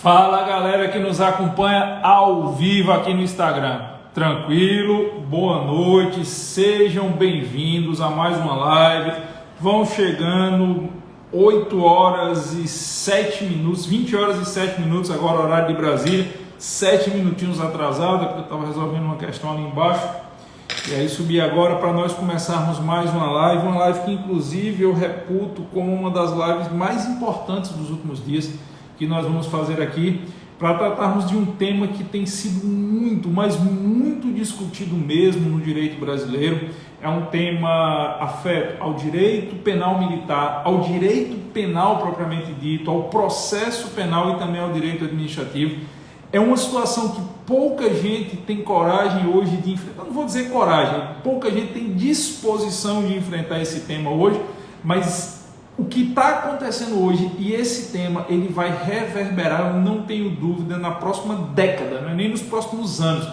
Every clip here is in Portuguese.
Fala galera que nos acompanha ao vivo aqui no Instagram, tranquilo? Boa noite, sejam bem-vindos a mais uma live. Vão chegando 8 horas e 7 minutos, 20 horas e 7 minutos agora, horário de Brasília, 7 minutinhos atrasado, porque eu estava resolvendo uma questão ali embaixo. E aí subi agora para nós começarmos mais uma live que inclusive eu reputo como uma das lives mais importantes dos últimos dias, que nós vamos fazer aqui para tratarmos de um tema que tem sido muito, mas muito discutido mesmo no direito brasileiro. É um tema afeto ao direito penal militar, ao direito penal propriamente dito, ao processo penal e também ao direito administrativo. É uma situação que pouca gente tem coragem hoje de enfrentar. Eu não vou dizer coragem, pouca gente tem disposição de enfrentar esse tema hoje, mas o que está acontecendo hoje e esse tema ele vai reverberar, eu não tenho dúvida, na próxima década, não é nem nos próximos anos.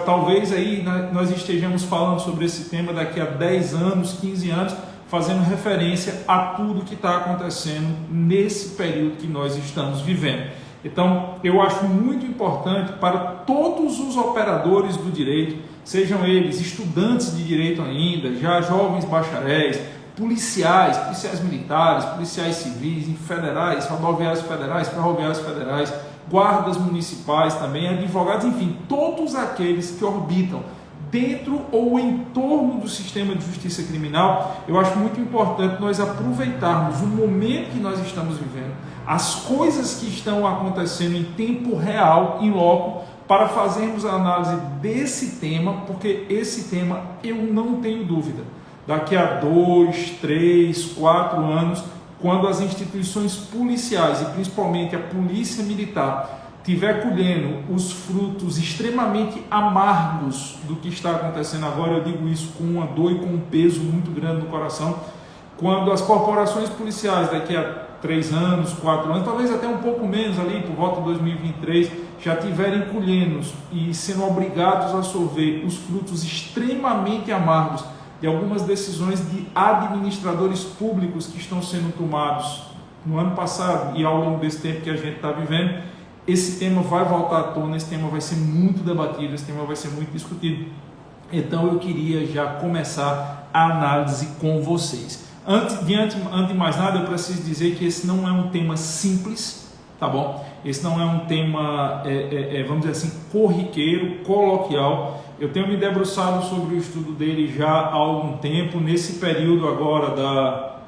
Talvez aí nós estejamos falando sobre esse tema daqui a 10 anos, 15 anos, fazendo referência a tudo que está acontecendo nesse período que nós estamos vivendo. Então, eu acho muito importante para todos os operadores do direito, sejam eles estudantes de direito ainda, já jovens bacharéis, policiais militares, policiais civis, federais, rodoviários federais, ferroviários federais, guardas municipais também, advogados, enfim, todos aqueles que orbitam dentro ou em torno do sistema de justiça criminal. Eu acho muito importante nós aproveitarmos o momento que nós estamos vivendo, as coisas que estão acontecendo em tempo real, em loco, para fazermos a análise desse tema, porque esse tema, eu não tenho dúvida, daqui a 2, 3, 4 anos, quando as instituições policiais, e principalmente a polícia militar, estiver colhendo os frutos extremamente amargos do que está acontecendo agora, eu digo isso com uma dor e com um peso muito grande no coração, quando as corporações policiais daqui a 3 anos, 4 anos, talvez até um pouco menos ali, por volta de 2023, já estiverem colhendo e sendo obrigados a sorver os frutos extremamente amargos de algumas decisões de administradores públicos que estão sendo tomados no ano passado e ao longo desse tempo que a gente está vivendo, esse tema vai voltar à tona, esse tema vai ser muito debatido, esse tema vai ser muito discutido. Então eu queria já começar a análise com vocês. Antes de mais nada, eu preciso dizer que esse não é um tema simples, tá bom? Esse não é um tema, vamos dizer assim, corriqueiro, coloquial. Eu tenho me debruçado sobre o estudo dele já há algum tempo, nesse período agora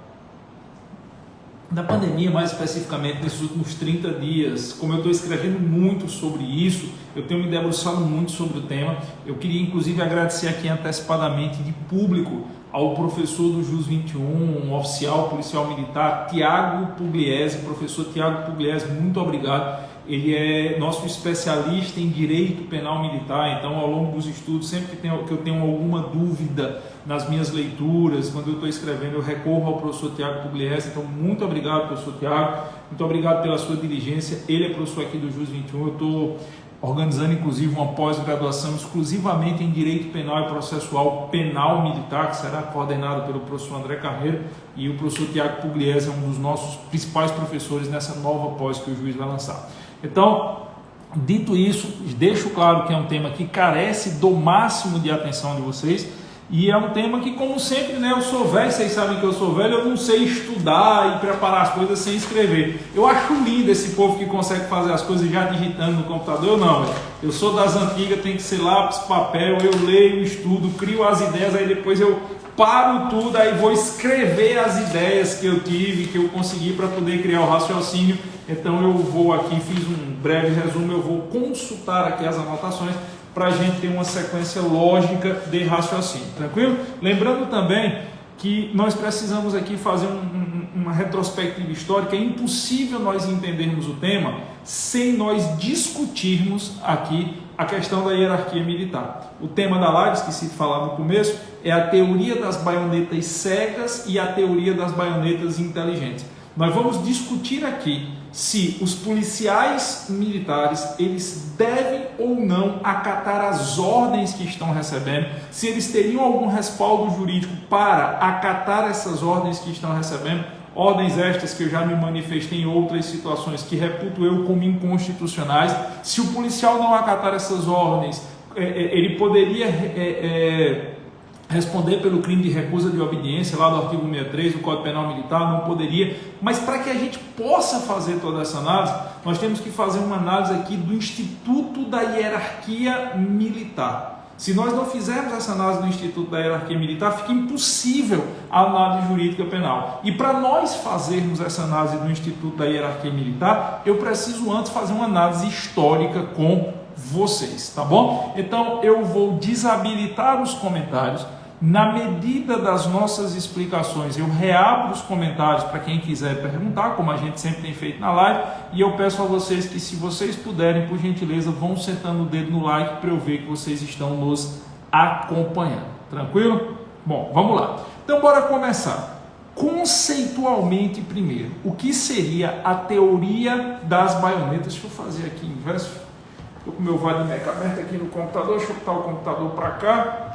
da pandemia, mais especificamente nesses últimos 30 dias, como eu estou escrevendo muito sobre isso, eu tenho me debruçado muito sobre o tema. Eu queria inclusive agradecer aqui antecipadamente de público ao professor do JUS 21, um oficial policial militar, Tiago Pugliese. Professor Tiago Pugliese, muito obrigado. Ele é nosso especialista em direito penal militar, então ao longo dos estudos, sempre que eu tenho alguma dúvida nas minhas leituras, quando eu estou escrevendo, eu recorro ao professor Tiago Pugliese. Então muito obrigado, professor Tiago, muito obrigado pela sua diligência. Ele é professor aqui do JUS 21, eu estou organizando inclusive uma pós-graduação exclusivamente em Direito Penal e Processual Penal Militar, que será coordenado pelo professor André Carreiro, e o professor Tiago Pugliese é um dos nossos principais professores nessa nova pós que o juiz vai lançar. Então, dito isso, deixo claro que é um tema que carece do máximo de atenção de vocês, e é um tema que, como sempre, né, eu sou velho, vocês sabem que eu sou velho, eu não sei estudar e preparar as coisas sem escrever. Eu acho lindo esse povo que consegue fazer as coisas já digitando no computador. Eu não, eu sou das antigas, tem que ser lápis, papel, eu leio, estudo, crio as ideias, aí depois eu paro tudo, aí vou escrever as ideias que eu tive, que eu consegui para poder criar o raciocínio. Então eu vou aqui, fiz um breve resumo, eu vou consultar aqui as anotações para a gente ter uma sequência lógica de raciocínio, tranquilo? Lembrando também que nós precisamos aqui fazer uma retrospectiva histórica. É impossível nós entendermos o tema sem nós discutirmos aqui a questão da hierarquia militar. O tema da live, que se falar no começo, é a teoria das baionetas cegas e a teoria das baionetas inteligentes. Nós vamos discutir aqui se os policiais militares eles devem ou não acatar as ordens que estão recebendo, se eles teriam algum respaldo jurídico para acatar essas ordens que estão recebendo, ordens estas que eu já me manifestei em outras situações que reputo eu como inconstitucionais. Se o policial não acatar essas ordens, ele poderia responder pelo crime de recusa de obediência, lá do artigo 63 do Código Penal Militar, não poderia. Mas para que a gente possa fazer toda essa análise, nós temos que fazer uma análise aqui do Instituto da Hierarquia Militar. Se nós não fizermos essa análise do Instituto da Hierarquia Militar, fica impossível a análise jurídica penal. E para nós fazermos essa análise do Instituto da Hierarquia Militar, eu preciso antes fazer uma análise histórica com vocês, tá bom? Então eu vou desabilitar os comentários. Na medida das nossas explicações, eu reabro os comentários para quem quiser perguntar, como a gente sempre tem feito na live, e eu peço a vocês que, se vocês puderem, por gentileza, vão sentando o dedo no like para eu ver que vocês estão nos acompanhando. Tranquilo? Bom, vamos lá. Então, bora começar. Conceitualmente, primeiro, o que seria a teoria das baionetas? Deixa eu fazer aqui inverso. Estou com o meu Vadimec aberto aqui no computador, deixa eu botar o computador para cá,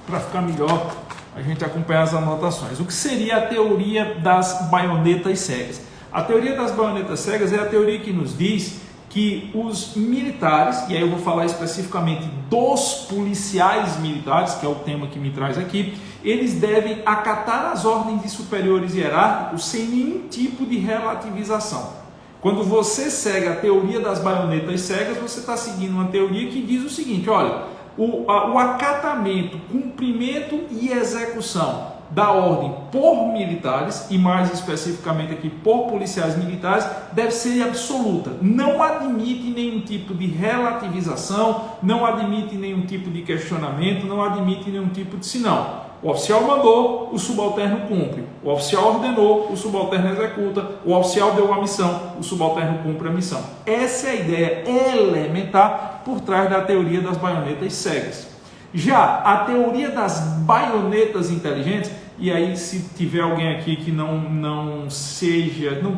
para ficar melhor a gente acompanhar as anotações. O que seria a teoria das baionetas cegas? A teoria das baionetas cegas é a teoria que nos diz que os militares, e aí eu vou falar especificamente dos policiais militares, que é o tema que me traz aqui, eles devem acatar as ordens de superiores hierárquicos sem nenhum tipo de relativização. Quando você segue a teoria das baionetas cegas, você está seguindo uma teoria que diz o seguinte: olha, o acatamento, cumprimento e execução da ordem por militares, e mais especificamente aqui por policiais militares, deve ser absoluta. Não admite nenhum tipo de relativização, não admite nenhum tipo de questionamento, não admite nenhum tipo de senão. O oficial mandou, o subalterno cumpre. O oficial ordenou, o subalterno executa. O oficial deu a missão, o subalterno cumpre a missão. Essa é a ideia elementar por trás da teoria das baionetas cegas. Já a teoria das baionetas inteligentes, e aí se tiver alguém aqui que não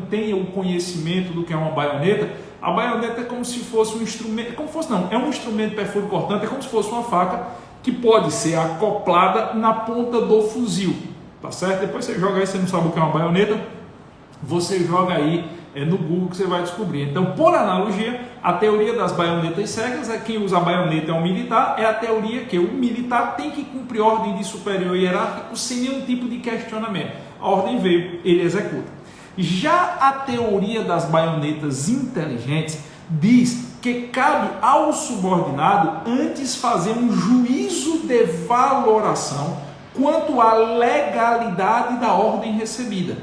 tenha o conhecimento do que é uma baioneta, a baioneta é como se fosse um instrumento, é um instrumento perfuro cortante, é como se fosse uma faca que pode ser acoplada na ponta do fuzil, tá certo? Depois você joga aí, você não sabe o que é uma baioneta, você joga aí no Google que você vai descobrir. Então, por analogia, a teoria das baionetas cegas, quem usa a baioneta é um militar, é a teoria que o militar tem que cumprir ordem de superior hierárquico sem nenhum tipo de questionamento. A ordem veio, ele executa. Já a teoria das baionetas inteligentes diz que cabe ao subordinado antes fazer um juízo de valoração quanto à legalidade da ordem recebida.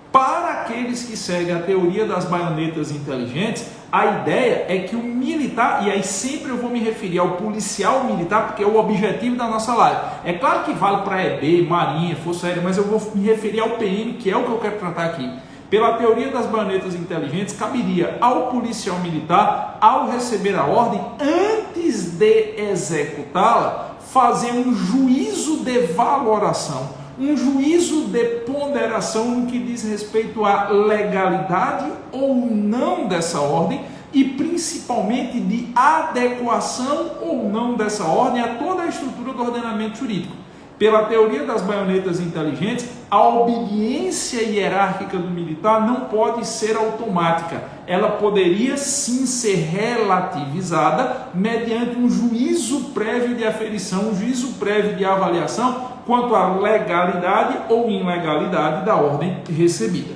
Para aqueles que seguem a teoria das baionetas inteligentes, a ideia é que o militar, e aí sempre eu vou me referir ao policial militar, porque é o objetivo da nossa live. É claro que vale para EB, Marinha, Força Aérea, mas eu vou me referir ao PM, que é o que eu quero tratar aqui. Pela teoria das baionetas inteligentes, caberia ao policial militar, ao receber a ordem, antes de executá-la, fazer um juízo de valoração, um juízo de ponderação no que diz respeito à legalidade ou não dessa ordem e principalmente de adequação ou não dessa ordem a toda a estrutura do ordenamento jurídico. Pela teoria das baionetas inteligentes, a obediência hierárquica do militar não pode ser automática. Ela poderia sim ser relativizada mediante um juízo prévio de aferição, um juízo prévio de avaliação quanto à legalidade ou ilegalidade da ordem recebida.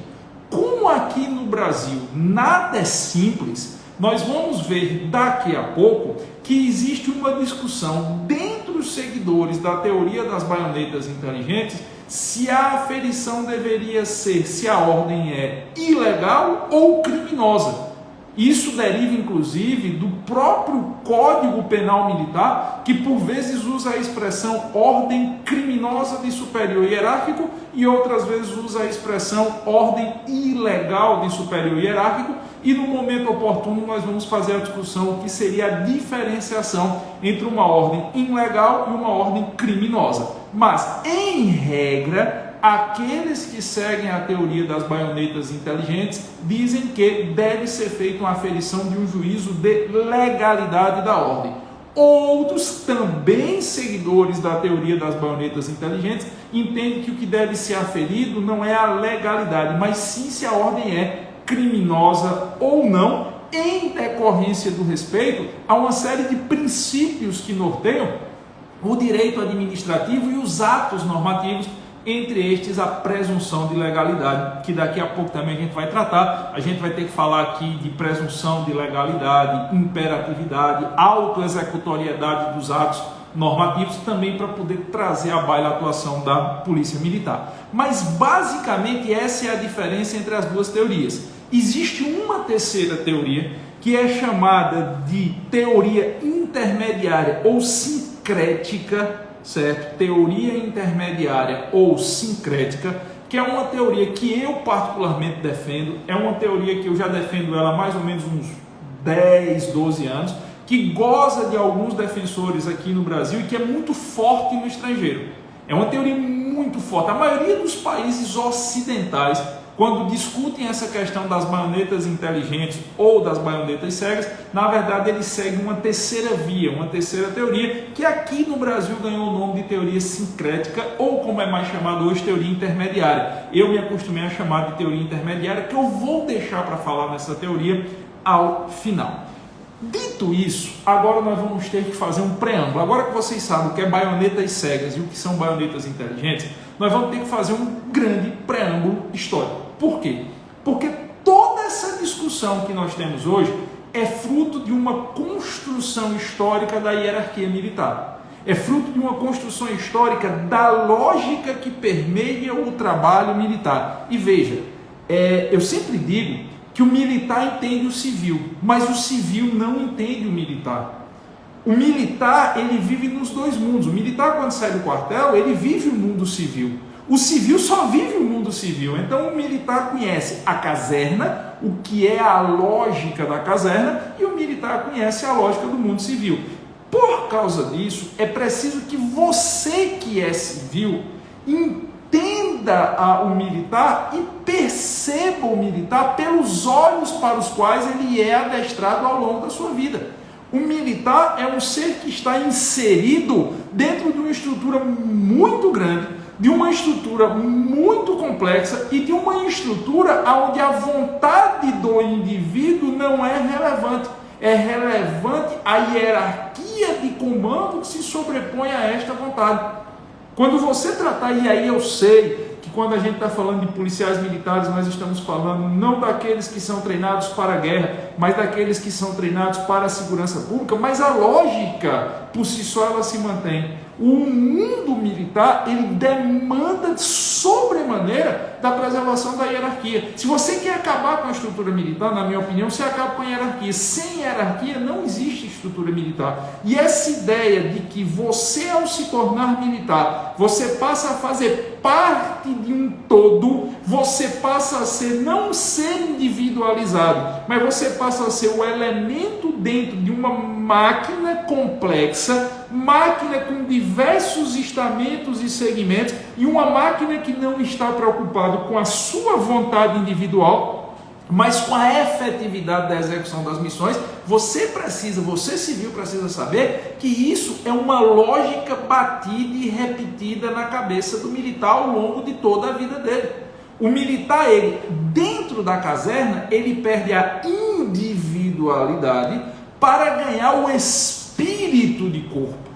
Como aqui no Brasil nada é simples, nós vamos ver daqui a pouco que existe uma discussão dentro dos seguidores da teoria das baionetas inteligentes se a aferição deveria ser, se a ordem é ilegal ou criminosa. Isso deriva, inclusive, do próprio Código Penal Militar, que por vezes usa a expressão ordem criminosa de superior hierárquico e outras vezes usa a expressão ordem ilegal de superior hierárquico, e no momento oportuno nós vamos fazer a discussão o que seria a diferenciação entre uma ordem ilegal e uma ordem criminosa. Mas, em regra, aqueles que seguem a teoria das baionetas inteligentes dizem que deve ser feita uma aferição de um juízo de legalidade da ordem. Outros, também seguidores da teoria das baionetas inteligentes, entendem que o que deve ser aferido não é a legalidade, mas sim se a ordem é criminosa ou não, em decorrência do respeito a uma série de princípios que norteiam o direito administrativo e os atos normativos, entre estes a presunção de legalidade, que daqui a pouco também a gente vai tratar. A gente vai ter que falar aqui de presunção de legalidade, imperatividade, autoexecutoriedade dos atos normativos, também para poder trazer à baila a atuação da Polícia Militar. Mas basicamente essa é a diferença entre as duas teorias. Existe uma terceira teoria, que é chamada de teoria intermediária ou sincrética, certo? Teoria intermediária ou sincrética, que é uma teoria que eu particularmente defendo, é uma teoria que eu já defendo ela há mais ou menos uns 10, 12 anos, que goza de alguns defensores aqui no Brasil e que é muito forte no estrangeiro. É uma teoria muito forte. A maioria dos países ocidentais, quando discutem essa questão das baionetas inteligentes ou das baionetas cegas, na verdade eles seguem uma terceira via, uma terceira teoria, que aqui no Brasil ganhou o nome de teoria sincrética, ou como é mais chamado hoje, teoria intermediária. Eu me acostumei a chamar de teoria intermediária, que eu vou deixar para falar nessa teoria ao final. Dito isso, agora nós vamos ter que fazer um preâmbulo. Agora que vocês sabem o que é baionetas cegas e o que são baionetas inteligentes, nós vamos ter que fazer um grande preâmbulo histórico. Por quê? Porque toda essa discussão que nós temos hoje é fruto de uma construção histórica da hierarquia militar. É fruto de uma construção histórica da lógica que permeia o trabalho militar. E veja, eu sempre digo que o militar entende o civil, mas o civil não entende o militar. O militar, ele vive nos dois mundos. O militar, quando sai do quartel, ele vive o mundo civil. O civil só vive o mundo civil. Então o militar conhece a caserna, o que é a lógica da caserna, e o militar conhece a lógica do mundo civil. Por causa disso, é preciso que você que é civil entenda o militar e perceba o militar pelos olhos para os quais ele é adestrado ao longo da sua vida. O militar é um ser que está inserido dentro de uma estrutura muito grande, de uma estrutura muito complexa e de uma estrutura onde a vontade do indivíduo não é relevante. É relevante a hierarquia de comando que se sobrepõe a esta vontade. Quando você tratar, e aí eu sei que quando a gente está falando de policiais militares, nós estamos falando não daqueles que são treinados para a guerra, mas daqueles que são treinados para a segurança pública, mas a lógica, por si só, ela se mantém. O mundo militar, ele demanda sobremaneira da preservação da hierarquia. Se você quer acabar com a estrutura militar, na minha opinião, você acaba com a hierarquia. Sem hierarquia não existe estrutura militar. E essa ideia de que você, ao se tornar militar, você passa a fazer parte de um todo, você passa a ser, não ser individualizado, mas você passa a ser o elemento dentro de uma máquina complexa, máquina com diversos estamentos e segmentos, e uma máquina que não está preocupada com a sua vontade individual, mas com a efetividade da execução das missões. Você civil precisa saber que isso é uma lógica batida e repetida na cabeça do militar ao longo de toda a vida dele. O militar, ele, dentro da caserna, ele perde a individualidade para ganhar o espírito de corpo.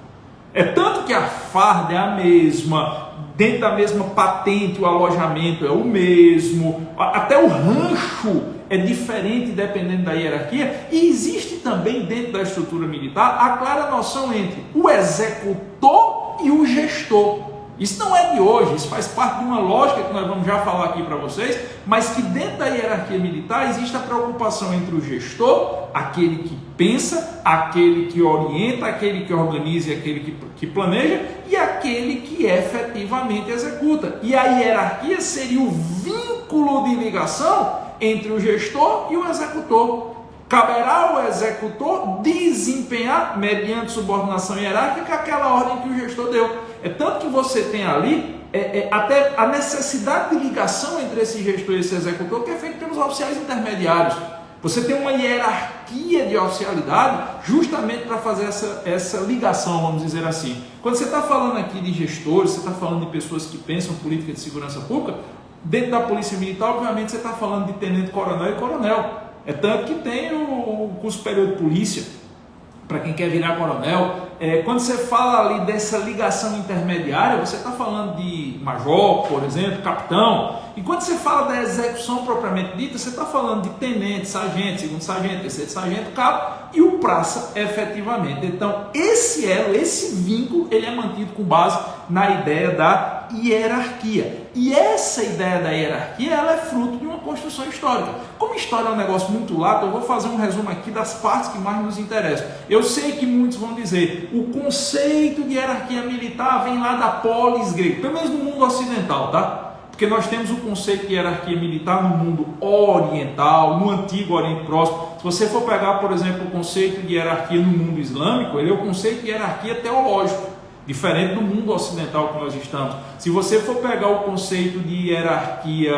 É tanto que a farda é a mesma, dentro da mesma patente o alojamento é o mesmo, até o rancho é diferente dependendo da hierarquia, e existe também dentro da estrutura militar a clara noção entre o executor e o gestor. Isso não é de hoje, isso faz parte de uma lógica que nós vamos já falar aqui para vocês, mas que dentro da hierarquia militar existe a preocupação entre o gestor, aquele que pensa, aquele que orienta, aquele que organiza e aquele que planeja, e aquele que efetivamente executa. E a hierarquia seria o vínculo de ligação entre o gestor e o executor. Caberá ao executor desempenhar, mediante subordinação hierárquica, aquela ordem que o gestor deu. É tanto que você tem ali até a necessidade de ligação entre esse gestor e esse executor, que é feito pelos oficiais intermediários. Você tem uma hierarquia de oficialidade justamente para fazer essa ligação, vamos dizer assim. Quando você está falando aqui de gestores, você está falando de pessoas que pensam política de segurança pública, dentro da Polícia Militar, obviamente, você está falando de tenente-coronel e coronel. É tanto que tem o curso superior de polícia, para quem quer virar coronel. Quando você fala ali dessa ligação intermediária, você está falando de major, por exemplo, capitão. E quando você fala da execução propriamente dita, você está falando de tenente, sargento, segundo sargento, terceiro sargento, cabo e o praça efetivamente. Então, esse elo, esse vínculo, ele é mantido com base na ideia da hierarquia. E essa ideia da hierarquia, ela é fruto de uma construção histórica. Como história é um negócio muito lato, eu vou fazer um resumo aqui das partes que mais nos interessam. Eu sei que muitos vão dizer, o conceito de hierarquia militar vem lá da polis grega, pelo menos no mundo ocidental, tá? Porque nós temos o conceito de hierarquia militar no mundo oriental, no antigo Oriente Próximo. Se você for pegar, por exemplo, o conceito de hierarquia no mundo islâmico, ele é o conceito de hierarquia teológico, diferente do mundo ocidental que nós estamos. Se você for pegar o conceito de hierarquia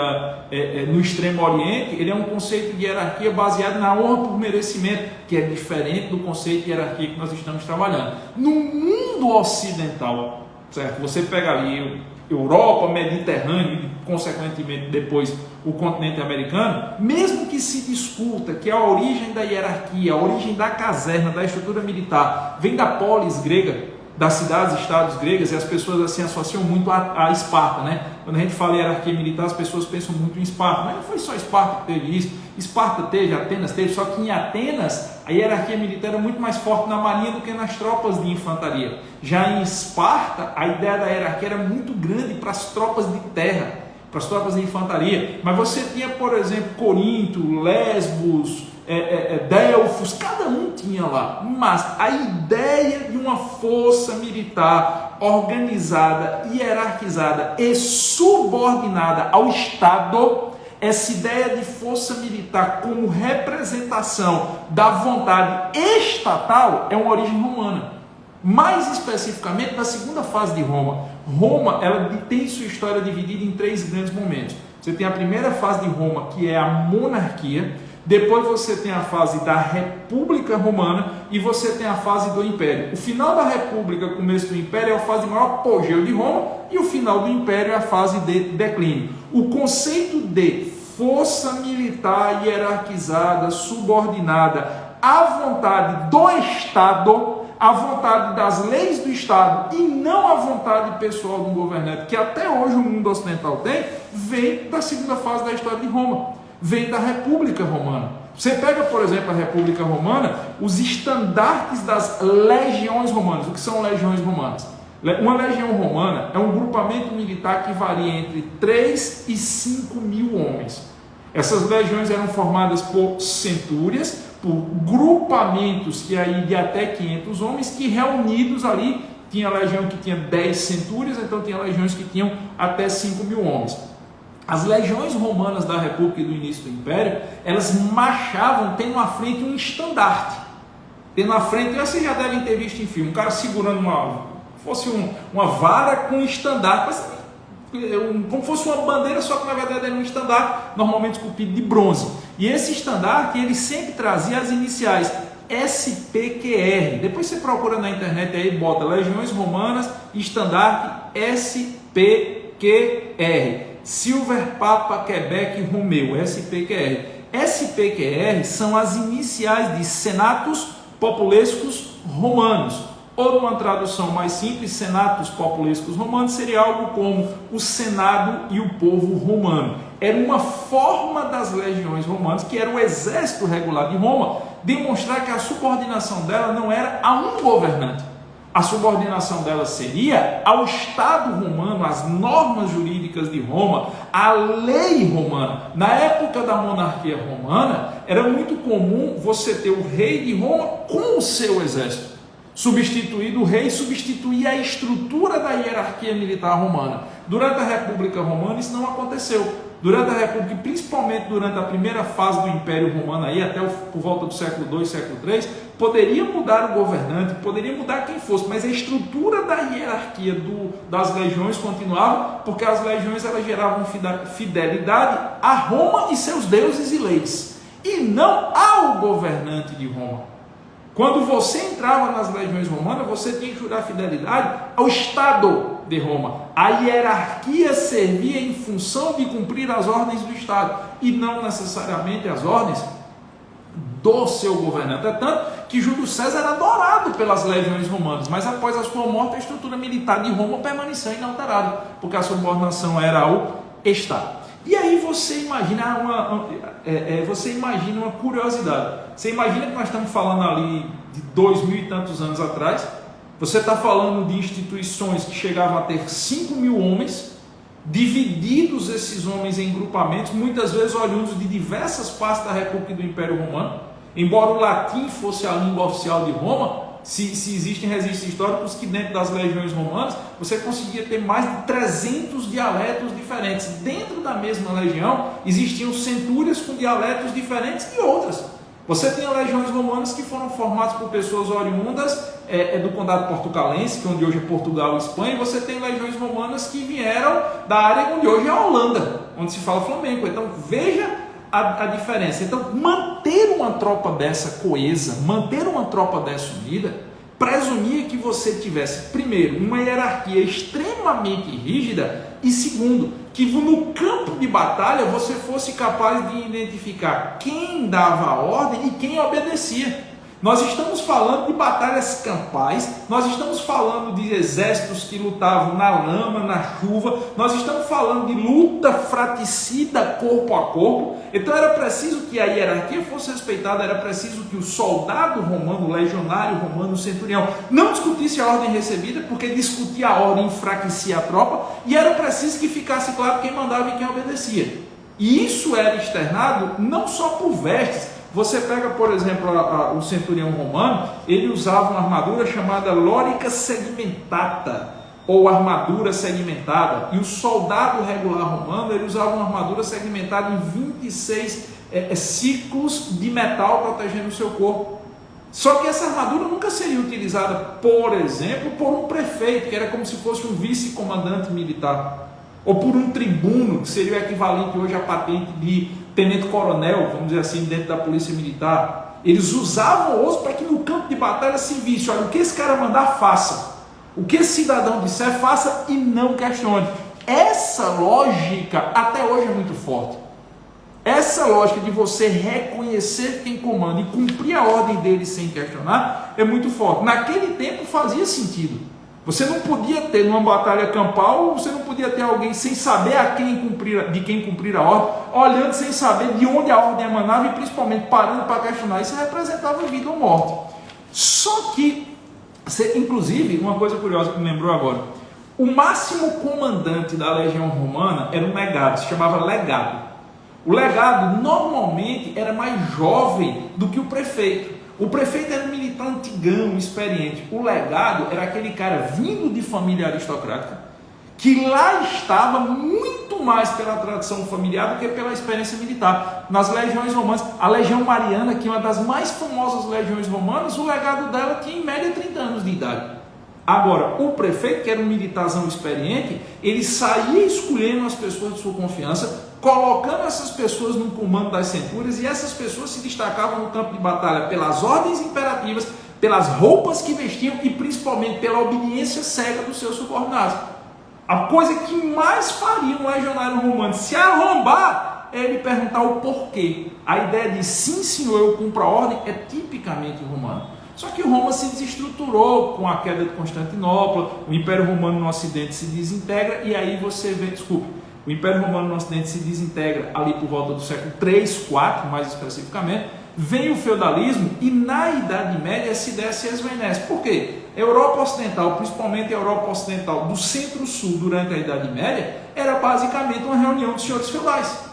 no Extremo Oriente, ele é um conceito de hierarquia baseado na honra por merecimento, que é diferente do conceito de hierarquia que nós estamos trabalhando. No mundo ocidental, certo? Você pega ali Europa, Mediterrâneo e, consequentemente, depois o continente americano, mesmo que se discuta que a origem da hierarquia, a origem da caserna, da estrutura militar, vem da polis grega, das cidades-estados gregas, e as pessoas assim associam muito a Esparta, né? Quando a gente fala em hierarquia militar, as pessoas pensam muito em Esparta, mas não foi só Esparta que teve isso. Esparta teve, Atenas teve, só que em Atenas a hierarquia militar era muito mais forte na marinha do que nas tropas de infantaria. Já em Esparta, a ideia da hierarquia era muito grande para as tropas de terra, para as tropas de infantaria. Mas você tinha, por exemplo, Corinto, Lesbos, Delfos, cada um tinha lá, mas a ideia de uma força militar organizada, hierarquizada e subordinada ao Estado, essa ideia de força militar como representação da vontade estatal é uma origem romana, mais especificamente da segunda fase de Roma. Roma, ela tem sua história dividida em 3 grandes momentos. Você tem a primeira fase de Roma, que é a monarquia. Depois você tem a fase da República Romana e você tem a fase do Império. O final da República, começo do Império, é a fase de maior apogeu de Roma e o final do Império é a fase de declínio. O conceito de força militar hierarquizada, subordinada à vontade do Estado, à vontade das leis do Estado e não à vontade pessoal do governante, que até hoje o mundo ocidental tem, vem da segunda fase da história de Roma. Vem da República Romana. Você pega, por exemplo, a República Romana, os estandartes das legiões romanas. O que são legiões romanas? Uma legião romana é um grupamento militar que varia entre 3 e 5 mil homens. Essas legiões eram formadas por centúrias, por grupamentos que aí de até 500 homens, que reunidos ali, tinha legião que tinha 10 centúrias, então tinha legiões que tinham até 5 mil homens. As legiões romanas da República e do início do Império, elas marchavam tendo à frente um estandarte. Tendo à frente, vocês já devem ter visto em filme, um cara segurando uma vara com um estandarte, mas, como fosse uma bandeira, só que na verdade era um estandarte, normalmente esculpido de bronze. E esse estandarte, ele sempre trazia as iniciais SPQR. Depois você procura na internet aí, bota Legiões Romanas, estandarte SPQR. Silver, Papa, Quebec, Romeu, SPQR. SPQR são as iniciais de Senatus Populescos Romanos. Ou numa tradução mais simples, Senatus Populescos Romanos seria algo como o Senado e o povo romano. Era uma forma das legiões romanas, que era o exército regular de Roma, demonstrar que a subordinação dela não era a um governante. A subordinação dela seria ao Estado romano, às normas jurídicas de Roma, à lei romana. Na época da monarquia romana, era muito comum você ter o rei de Roma com o seu exército. Substituído o rei, substituía a estrutura da hierarquia militar romana. Durante a República Romana isso não aconteceu. Durante a República, principalmente durante a primeira fase do Império Romano, aí, até por volta do século II, século III, poderia mudar o governante, poderia mudar quem fosse, mas a estrutura da hierarquia das legiões continuava, porque as legiões elas geravam fidelidade a Roma e seus deuses e leis. e não ao governante de Roma. Quando você entrava nas legiões romanas, você tinha que jurar fidelidade ao Estado de Roma. A hierarquia servia em função de cumprir as ordens do Estado e não necessariamente as ordens do seu governante. É tanto que Júlio César era adorado pelas legiões romanas, mas após a sua morte, a estrutura militar de Roma permaneceu inalterada, porque a subordinação era ao Estado. E aí você imagina uma curiosidade. Você imagina que nós estamos falando ali de 2000 e tantos anos atrás. Você está falando de instituições que chegavam a ter 5.000 homens, divididos esses homens em grupamentos, muitas vezes oriundos de diversas partes da República e do Império Romano. Embora o latim fosse a língua oficial de Roma, se existem registros históricos que dentro das legiões romanas você conseguia ter mais de 300 dialetos diferentes. Dentro da mesma legião existiam centúrias com dialetos diferentes de outras. Você tinha legiões romanas que foram formadas por pessoas oriundas do condado portucalense, que é onde hoje é Portugal e Espanha, e você tem legiões romanas que vieram da área onde hoje é a Holanda, onde se fala flamenco. Então veja a diferença. Então, manter uma tropa dessa coesa, manter uma tropa dessa unida, presumia que você tivesse, primeiro, uma hierarquia extremamente rígida e, segundo, que no campo de batalha você fosse capaz de identificar quem dava a ordem e quem obedecia. Nós estamos falando de batalhas campais, nós estamos falando de exércitos que lutavam na lama, na chuva, nós estamos falando de luta fratricida corpo a corpo. Então era preciso que a hierarquia fosse respeitada, era preciso que o soldado romano, o legionário romano, o centurião, não discutisse a ordem recebida, porque discutir a ordem enfraquecia a tropa, e era preciso que ficasse claro quem mandava e quem obedecia. E isso era externado não só por vestes. Você pega, por exemplo, o centurião romano, ele usava uma armadura chamada lorica segmentata, ou armadura segmentada, e o soldado regular romano, ele usava uma armadura segmentada em 26 círculos de metal protegendo o seu corpo. Só que essa armadura nunca seria utilizada, por exemplo, por um prefeito, que era como se fosse um vice-comandante militar, ou por um tribuno, que seria o equivalente hoje à patente de tenente-coronel, vamos dizer assim, dentro da polícia militar. Eles usavam o osso para que no campo de batalha se visse, olha, o que esse cara mandar, faça. O que esse cidadão disser, faça e não questione. Essa lógica até hoje é muito forte. Essa lógica de você reconhecer quem comanda e cumprir a ordem dele sem questionar é muito forte. Naquele tempo fazia sentido. Você não podia ter, numa batalha campal, você não podia ter alguém sem saber de quem cumprir a ordem, olhando sem saber de onde a ordem emanava e principalmente parando para questionar. Isso representava vida ou morte. Só que, inclusive, uma coisa curiosa que me lembrou agora, o máximo comandante da legião romana era um legado, se chamava legado. O legado normalmente era mais jovem do que o prefeito. O prefeito era um militar antigão, experiente. O legado era aquele cara vindo de família aristocrática, que lá estava muito mais pela tradição familiar do que pela experiência militar. Nas legiões romanas, a Legião Mariana, que é uma das mais famosas legiões romanas, o legado dela tinha em média 30 anos de idade. Agora, o prefeito, que era um militarzão experiente, ele saía escolhendo as pessoas de sua confiança, colocando essas pessoas no comando das centúrias, e essas pessoas se destacavam no campo de batalha pelas ordens imperativas, pelas roupas que vestiam e principalmente pela obediência cega dos seus subordinados. A coisa que mais faria um legionário romano se arrombar é ele perguntar o porquê. A ideia de sim senhor, eu cumpro a ordem é tipicamente romana. Só que Roma se desestruturou com a queda de Constantinopla, o Império Romano no Ocidente se desintegra, e aí você vê, o Império Romano no Ocidente se desintegra ali por volta do século 3, 4, mais especificamente, vem o feudalismo e na Idade Média essa ideia se esvanece. Por quê? A Europa Ocidental, principalmente a Europa Ocidental do Centro-Sul durante a Idade Média, era basicamente uma reunião de senhores feudais.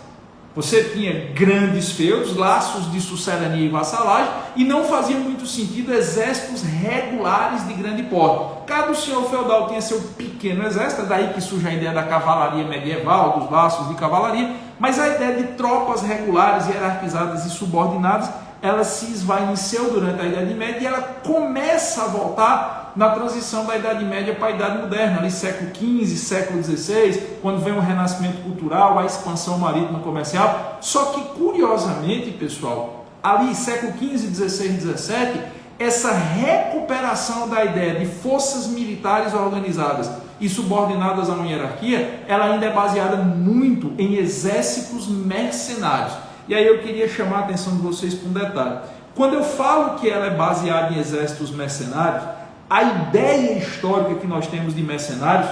Você tinha grandes feudos, laços de sucedania e vassalagem, e não fazia muito sentido exércitos regulares de grande porte. Cada senhor feudal tinha seu pequeno exército, daí que surge a ideia da cavalaria medieval, dos laços de cavalaria, mas a ideia de tropas regulares, hierarquizadas e subordinadas, ela se esvaeceu durante a Idade Média e ela começa a voltar na transição da Idade Média para a Idade Moderna, ali século XV, século XVI, quando vem o renascimento cultural, a expansão marítima comercial. Só que, curiosamente, pessoal, ali século XV, XVI e XVII, essa recuperação da ideia de forças militares organizadas e subordinadas a uma hierarquia, ela ainda é baseada muito em exércitos mercenários. E aí eu queria chamar a atenção de vocês para um detalhe. Quando eu falo que ela é baseada em exércitos mercenários, a ideia histórica que nós temos de mercenários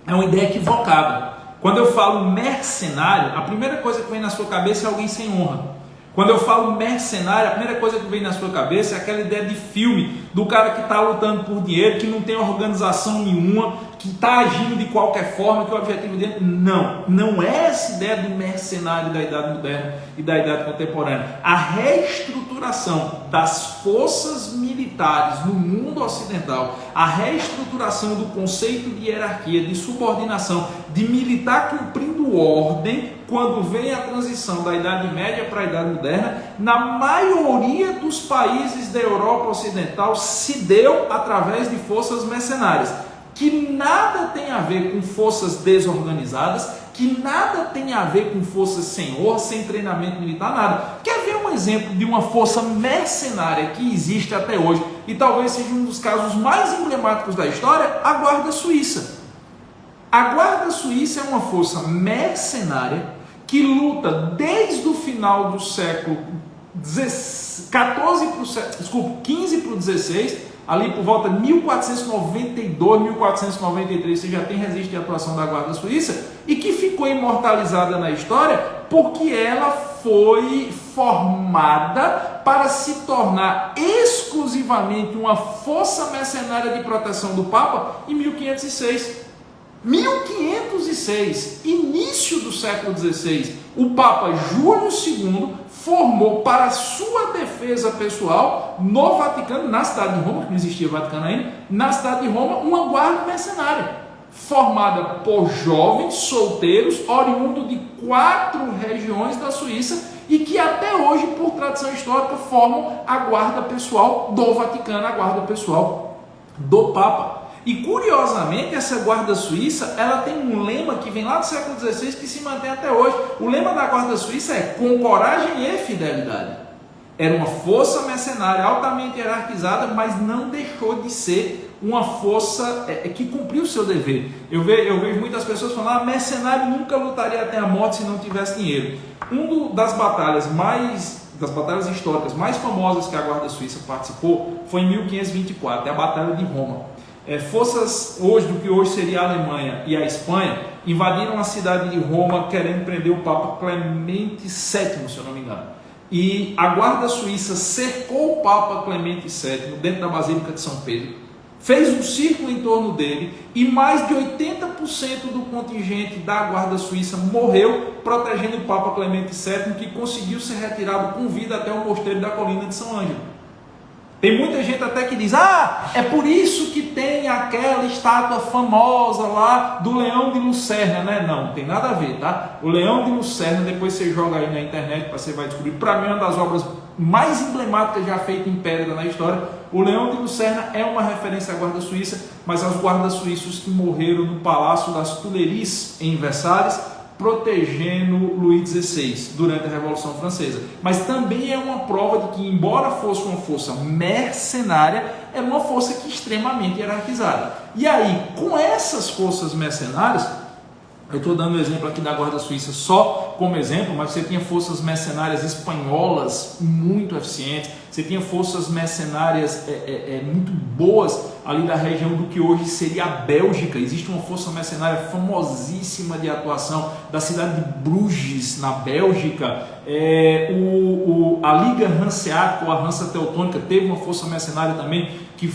é uma ideia equivocada. Quando eu falo mercenário, a primeira coisa que vem na sua cabeça é alguém sem honra. Quando eu falo mercenário, a primeira coisa que vem na sua cabeça é aquela ideia de filme, do cara que está lutando por dinheiro, que não tem organização nenhuma, que está agindo de qualquer forma, que o objetivo dele... Não é essa ideia do mercenário da Idade Moderna e da Idade Contemporânea. A reestruturação das forças militares no mundo ocidental, a reestruturação do conceito de hierarquia, de subordinação, de militar cumprindo ordem, quando vem a transição da Idade Média para a Idade Moderna, na maioria dos países da Europa Ocidental se deu através de forças mercenárias, que nada tem a ver com forças desorganizadas, que nada tem a ver com forças sem honra, sem treinamento militar, nada. Quer ver um exemplo de uma força mercenária que existe até hoje, e talvez seja um dos casos mais emblemáticos da história? A Guarda Suíça. A Guarda Suíça é uma força mercenária que luta desde o final do século XV para o XVI, ali por volta de 1492, 1493, você já tem registro de atuação da Guarda Suíça, e que ficou imortalizada na história porque ela foi formada para se tornar exclusivamente uma força mercenária de proteção do Papa em 1506. 1506, início do século XVI, o Papa Júlio II formou para sua defesa pessoal no Vaticano, na cidade de Roma, que não existia Vaticano ainda, na cidade de Roma, uma guarda mercenária, formada por jovens solteiros, oriundos de 4 regiões da Suíça, e que até hoje, por tradição histórica, formam a guarda pessoal do Vaticano, a guarda pessoal do Papa. E curiosamente, essa guarda suíça, ela tem um lema que vem lá do século XVI que se mantém até hoje. O lema da guarda suíça é com coragem e fidelidade. Era uma força mercenária altamente hierarquizada, mas não deixou de ser uma força que cumpriu o seu dever. Eu vejo muitas pessoas falando, mercenário nunca lutaria até a morte se não tivesse dinheiro. Uma das batalhas históricas mais famosas que a guarda suíça participou foi em 1524, é a Batalha de Roma. Forças do que hoje seria a Alemanha e a Espanha invadiram a cidade de Roma querendo prender o Papa Clemente VII, se eu não me engano. E a guarda suíça cercou o Papa Clemente VII dentro da Basílica de São Pedro, fez um círculo em torno dele e mais de 80% do contingente da guarda suíça morreu protegendo o Papa Clemente VII, que conseguiu ser retirado com vida até o mosteiro da Colina de São Ângelo. Tem muita gente até que diz, é por isso que tem aquela estátua famosa lá do Leão de Lucerna, né? Não tem nada a ver, tá? O Leão de Lucerna, depois você joga aí na internet, você vai descobrir, para mim, uma das obras mais emblemáticas já feitas em pedra na história. O Leão de Lucerna é uma referência à guarda suíça, mas aos guardas suíços que morreram no Palácio das Tuileries, em Versalhes, protegendo Luís XVI durante a Revolução Francesa. Mas também é uma prova de que, embora fosse uma força mercenária, era uma força que extremamente hierarquizada. E aí, com essas forças mercenárias, eu estou dando o exemplo aqui da Guarda Suíça só como exemplo, mas você tinha forças mercenárias espanholas muito eficientes, você tinha forças mercenárias muito boas ali da região do que hoje seria a Bélgica. Existe uma força mercenária famosíssima de atuação da cidade de Bruges, na Bélgica. A Liga Hanseática, ou a Hansa Teutônica, teve uma força mercenária também que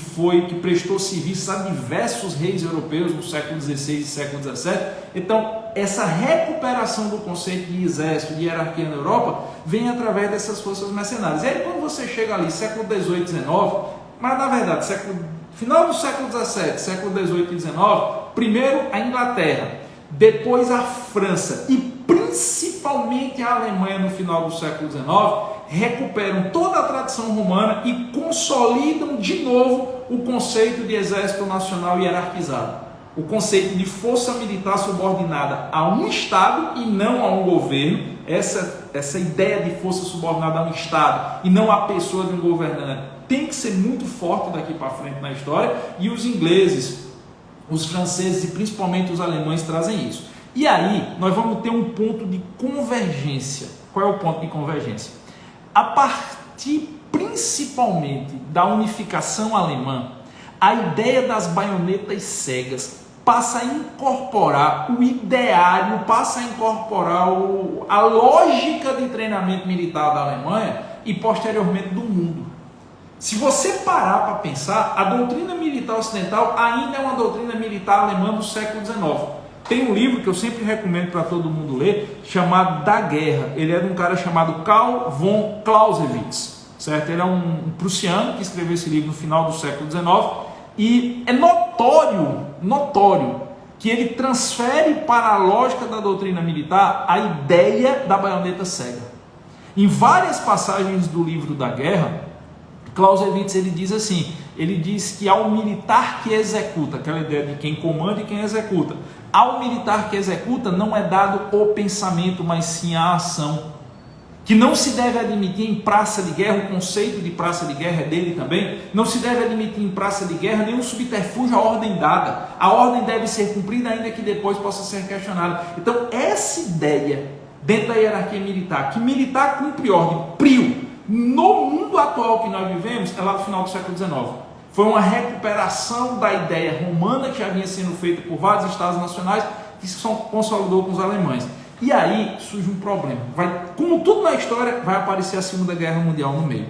prestou serviço a diversos reis europeus no século XVI e século XVII. Então, essa recuperação do conceito de exército, de hierarquia na Europa, vem através dessas forças mercenárias. E aí, quando você chega ali, século XVIII e XIX, mas na verdade, final do século XVII, século XVIII e XIX, primeiro a Inglaterra, depois a França e principalmente a Alemanha no final do século XIX, recuperam toda a tradição romana e consolidam de novo criou o conceito de exército nacional hierarquizado, o conceito de força militar subordinada a um Estado e não a um governo. Essa ideia de força subordinada a um Estado e não a pessoa de um governante tem que ser muito forte daqui para frente na história, e os ingleses, os franceses e principalmente os alemães trazem isso. E aí nós vamos ter um ponto de convergência. Qual é o ponto de convergência? A partir principalmente da unificação alemã, a ideia das baionetas cegas passa a incorporar o ideário, passa a incorporar a lógica de treinamento militar da Alemanha e posteriormente do mundo. Se você parar para pensar, a doutrina militar ocidental ainda é uma doutrina militar alemã do século XIX. Tem um livro que eu sempre recomendo para todo mundo ler, chamado Da Guerra. Ele é de um cara chamado Karl von Clausewitz, certo? Ele é um prussiano que escreveu esse livro no final do século XIX, e é notório que ele transfere para a lógica da doutrina militar a ideia da baioneta cega. Em várias passagens do livro Da Guerra, Clausewitz ele diz assim, ele diz que ao militar que executa, aquela ideia de quem comanda e quem executa, ao militar que executa não é dado o pensamento, mas sim a ação. Que não se deve admitir em praça de guerra, o conceito de praça de guerra é dele também, não se deve admitir em praça de guerra nenhum subterfúgio à ordem dada. A ordem deve ser cumprida ainda que depois possa ser questionada. Então essa ideia dentro da hierarquia militar, que militar cumpre ordem, prio, no mundo atual que nós vivemos, é lá no final do século XIX. Foi uma recuperação da ideia romana que já vinha sendo feita por vários estados nacionais, que se consolidou com os alemães. E aí surge um problema. Como tudo na história, vai aparecer a Segunda Guerra Mundial no meio.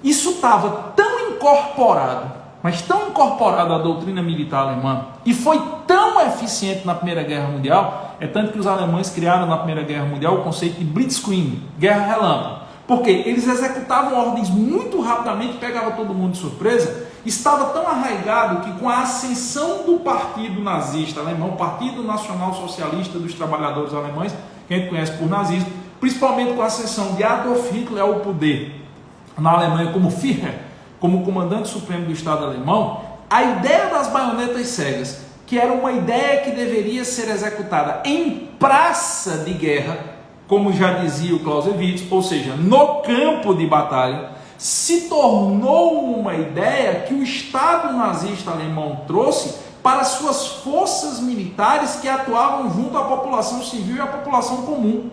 Isso estava tão incorporado, mas tão incorporado à doutrina militar alemã, e foi tão eficiente na Primeira Guerra Mundial, é tanto que os alemães criaram na Primeira Guerra Mundial o conceito de Blitzkrieg, guerra relâmpago. Porque eles executavam ordens muito rapidamente, pegava todo mundo de surpresa. Estava tão arraigado que com a ascensão do partido nazista alemão, Partido Nacional Socialista dos Trabalhadores Alemães, que a gente conhece por nazismo, principalmente com a ascensão de Adolf Hitler ao poder na Alemanha como Führer, como comandante supremo do Estado alemão, a ideia das baionetas cegas, que era uma ideia que deveria ser executada em praça de guerra, como já dizia o Clausewitz, ou seja, no campo de batalha, se tornou uma ideia que o Estado nazista alemão trouxe para suas forças militares que atuavam junto à população civil e à população comum.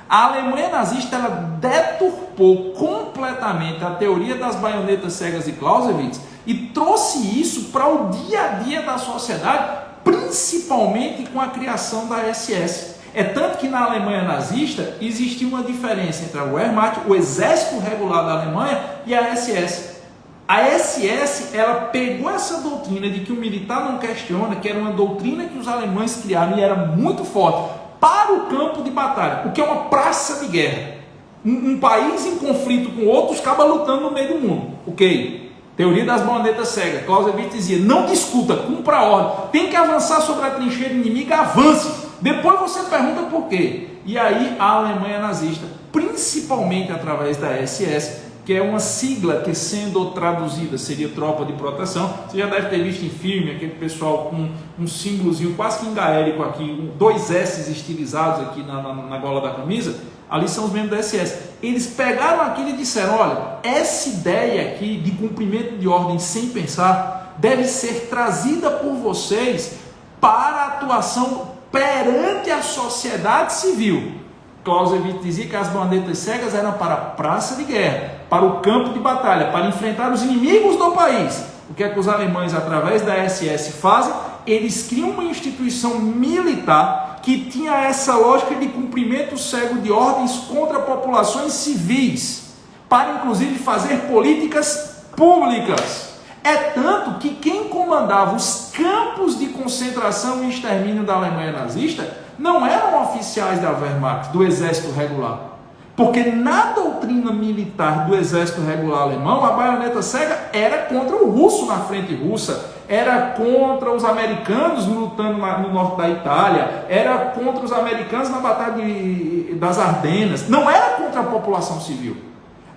A Alemanha nazista ela deturpou completamente a teoria das baionetas cegas de Clausewitz e trouxe isso para o dia a dia da sociedade, principalmente com a criação da SS. É tanto que na Alemanha nazista existia uma diferença entre a Wehrmacht, o exército regular da Alemanha, e a SS. A SS ela pegou essa doutrina de que o militar não questiona, que era uma doutrina que os alemães criaram e era muito forte, para o campo de batalha, o que é uma praça de guerra. Um país em conflito com outros acaba lutando no meio do mundo. Ok? Teoria das baionetas cegas. Clausewitz dizia, não discuta, cumpra a ordem. Tem que avançar sobre a trincheira inimiga, avance. Depois você pergunta por quê. E aí a Alemanha nazista, principalmente através da SS, que é uma sigla que sendo traduzida seria tropa de proteção. Você já deve ter visto em filme aquele pessoal com um símbolozinho quase que engaérico aqui, dois S estilizados aqui na gola da camisa. Ali são os membros da SS. Eles pegaram aquilo e disseram, olha, essa ideia aqui de cumprimento de ordem sem pensar deve ser trazida por vocês para a atuação perante a sociedade civil. Clausewitz dizia que as baionetas cegas eram para a praça de guerra, para o campo de batalha, para enfrentar os inimigos do país. O que é que os alemães, através da SS, fazem? Eles criam uma instituição militar que tinha essa lógica de cumprimento cego de ordens contra populações civis, para inclusive fazer políticas públicas. É tanto que quem comandava os campos de concentração e extermínio da Alemanha nazista não eram oficiais da Wehrmacht, do exército regular. Porque na doutrina militar do exército regular alemão, a baioneta cega era contra o russo na frente russa, era contra os americanos lutando no norte da Itália, era contra os americanos na batalha das Ardenas, não era contra a população civil.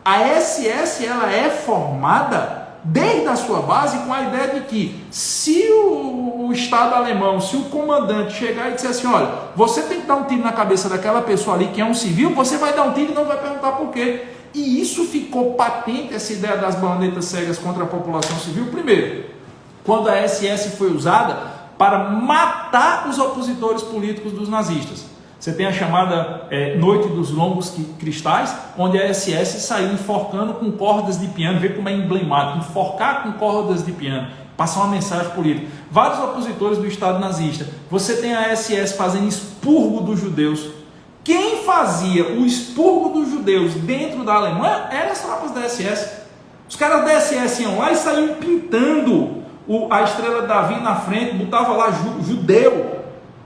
A SS ela é formada desde a sua base com a ideia de que se o Estado alemão, se o comandante chegar e disser assim, olha, você tem que dar um tiro na cabeça daquela pessoa ali que é um civil, você vai dar um tiro e não vai perguntar por quê. E isso ficou patente, essa ideia das baionetas cegas contra a população civil, primeiro, quando a SS foi usada para matar os opositores políticos dos nazistas. Você tem a chamada Noite dos Longos Cristais, onde a SS saiu enforcando com cordas de piano, vê como é emblemático, enforcar com cordas de piano, passar uma mensagem política. Vários opositores do Estado nazista. Você tem a SS fazendo expurgo dos judeus. Quem fazia o expurgo dos judeus dentro da Alemanha eram as tropas da SS. Os caras da SS iam lá e saíam pintando a estrela de Davi na frente, botava lá judeu.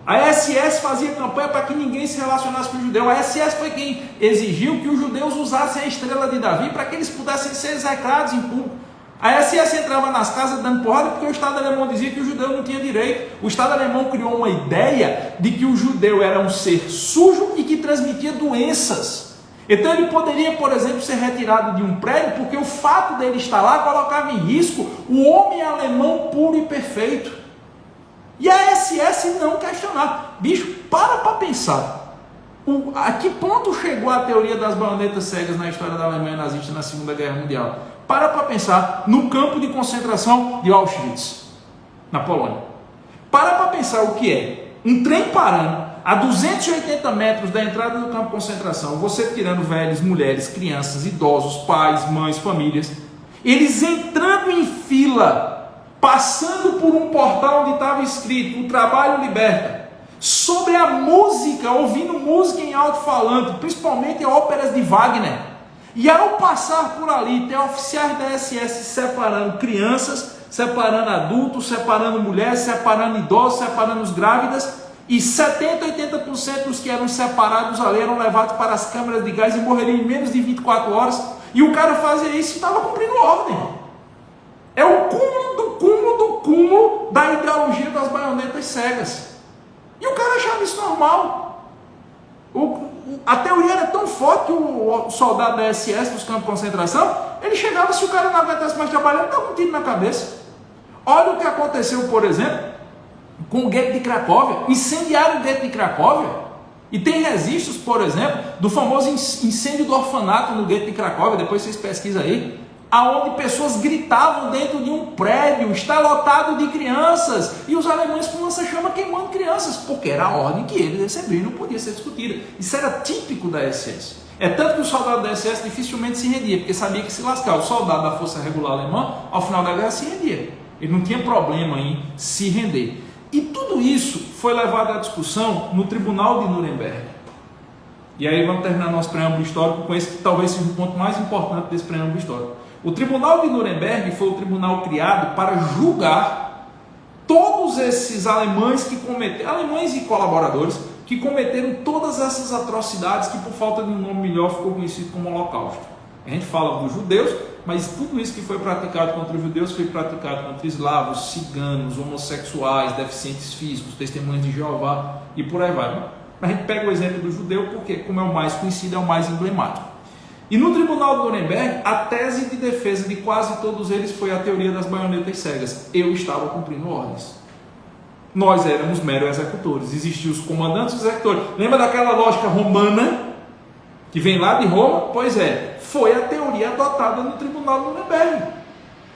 A SS fazia campanha para que ninguém se relacionasse com o judeu. A SS foi quem exigiu que os judeus usassem a estrela de Davi para que eles pudessem ser execrados em público. A SS entrava nas casas dando porrada porque o Estado alemão dizia que o judeu não tinha direito. O Estado alemão criou uma ideia de que o judeu era um ser sujo e que transmitia doenças. Então ele poderia, por exemplo, ser retirado de um prédio porque o fato dele estar lá colocava em risco o homem alemão puro e perfeito. E a SS não questionar. Bicho, para pensar. A que ponto chegou a teoria das baionetas cegas na história da Alemanha nazista na Segunda Guerra Mundial? Para pensar no campo de concentração de Auschwitz, na Polônia. Para pensar o que é um trem parando a 280 metros da entrada do campo de concentração, você tirando velhos, mulheres, crianças, idosos, pais, mães, famílias, eles entrando em fila, passando por um portal onde estava escrito "O trabalho liberta", sobre a música, ouvindo música em alto-falante, principalmente óperas de Wagner. E ao passar por ali, tem oficiais da SS separando crianças, separando adultos, separando mulheres, separando idosos, separando os grávidas, e 70, 80% dos que eram separados ali eram levados para as câmaras de gás e morreriam em menos de 24 horas. E o cara fazia isso e estava cumprindo ordem. É o cúmulo do cúmulo do cúmulo da ideologia das baionetas cegas. E o cara achava isso normal. A teoria era tão forte que o soldado da SS dos campos de concentração, ele chegava, se o cara não aguentasse mais trabalhar, ele dava um tiro na cabeça. Olha o que aconteceu, por exemplo, com o gueto de Cracóvia. Incendiaram o gueto de Cracóvia. E tem registros, por exemplo, do famoso incêndio do orfanato no gueto de Cracóvia, depois vocês pesquisam aí, aonde pessoas gritavam dentro de um prédio, está lotado de crianças, e os alemães com lança-chama queimando crianças, porque era a ordem que eles recebiam e não podia ser discutida. Isso era típico da SS. É tanto que o soldado da SS dificilmente se rendia, porque sabia que se lascar. O soldado da Força Regular Alemã, ao final da guerra, se rendia. Ele não tinha problema em se render. E tudo isso foi levado à discussão no Tribunal de Nuremberg. E aí vamos terminar nosso preâmbulo histórico com esse que talvez seja o ponto mais importante desse preâmbulo histórico. O Tribunal de Nuremberg foi o tribunal criado para julgar todos esses alemães que cometeram, alemães e colaboradores, que cometeram todas essas atrocidades que, por falta de um nome melhor, ficou conhecido como Holocausto. A gente fala dos judeus, mas tudo isso que foi praticado contra os judeus foi praticado contra eslavos, ciganos, homossexuais, deficientes físicos, testemunhas de Jeová e por aí vai. A gente pega o exemplo do judeu porque, como é o mais conhecido, é o mais emblemático. E no Tribunal de Nuremberg, a tese de defesa de quase todos eles foi a teoria das baionetas cegas. Eu estava cumprindo ordens. Nós éramos meros executores. Existiam os comandantes e os executores. Lembra daquela lógica romana que vem lá de Roma? Pois é, foi a teoria adotada no Tribunal de Nuremberg.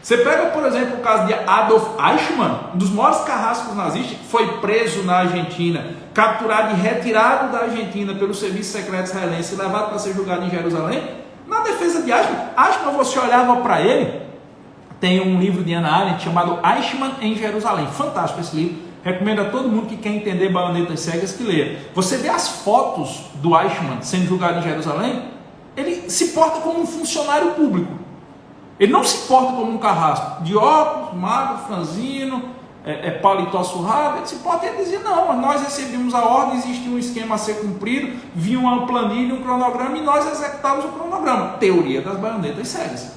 Você pega, por exemplo, o caso de Adolf Eichmann, um dos maiores carrascos nazistas, que foi preso na Argentina, capturado e retirado da Argentina pelo serviço secreto israelense e levado para ser julgado em Jerusalém. Na defesa de Eichmann, você olhava para ele, tem um livro de Hannah Arendt chamado Eichmann em Jerusalém. Fantástico esse livro. Recomendo a todo mundo que quer entender baionetas cegas que leia. Você vê as fotos do Eichmann sendo julgado em Jerusalém, ele se porta como um funcionário público. Ele não se porta como um carrasco, de óculos, magro, franzino, paletó surrado. Ele se porta e ele dizia, não, nós recebemos a ordem, existia um esquema a ser cumprido, vinha uma planilha, um cronograma e nós executávamos o cronograma. Teoria das baionetas cegas.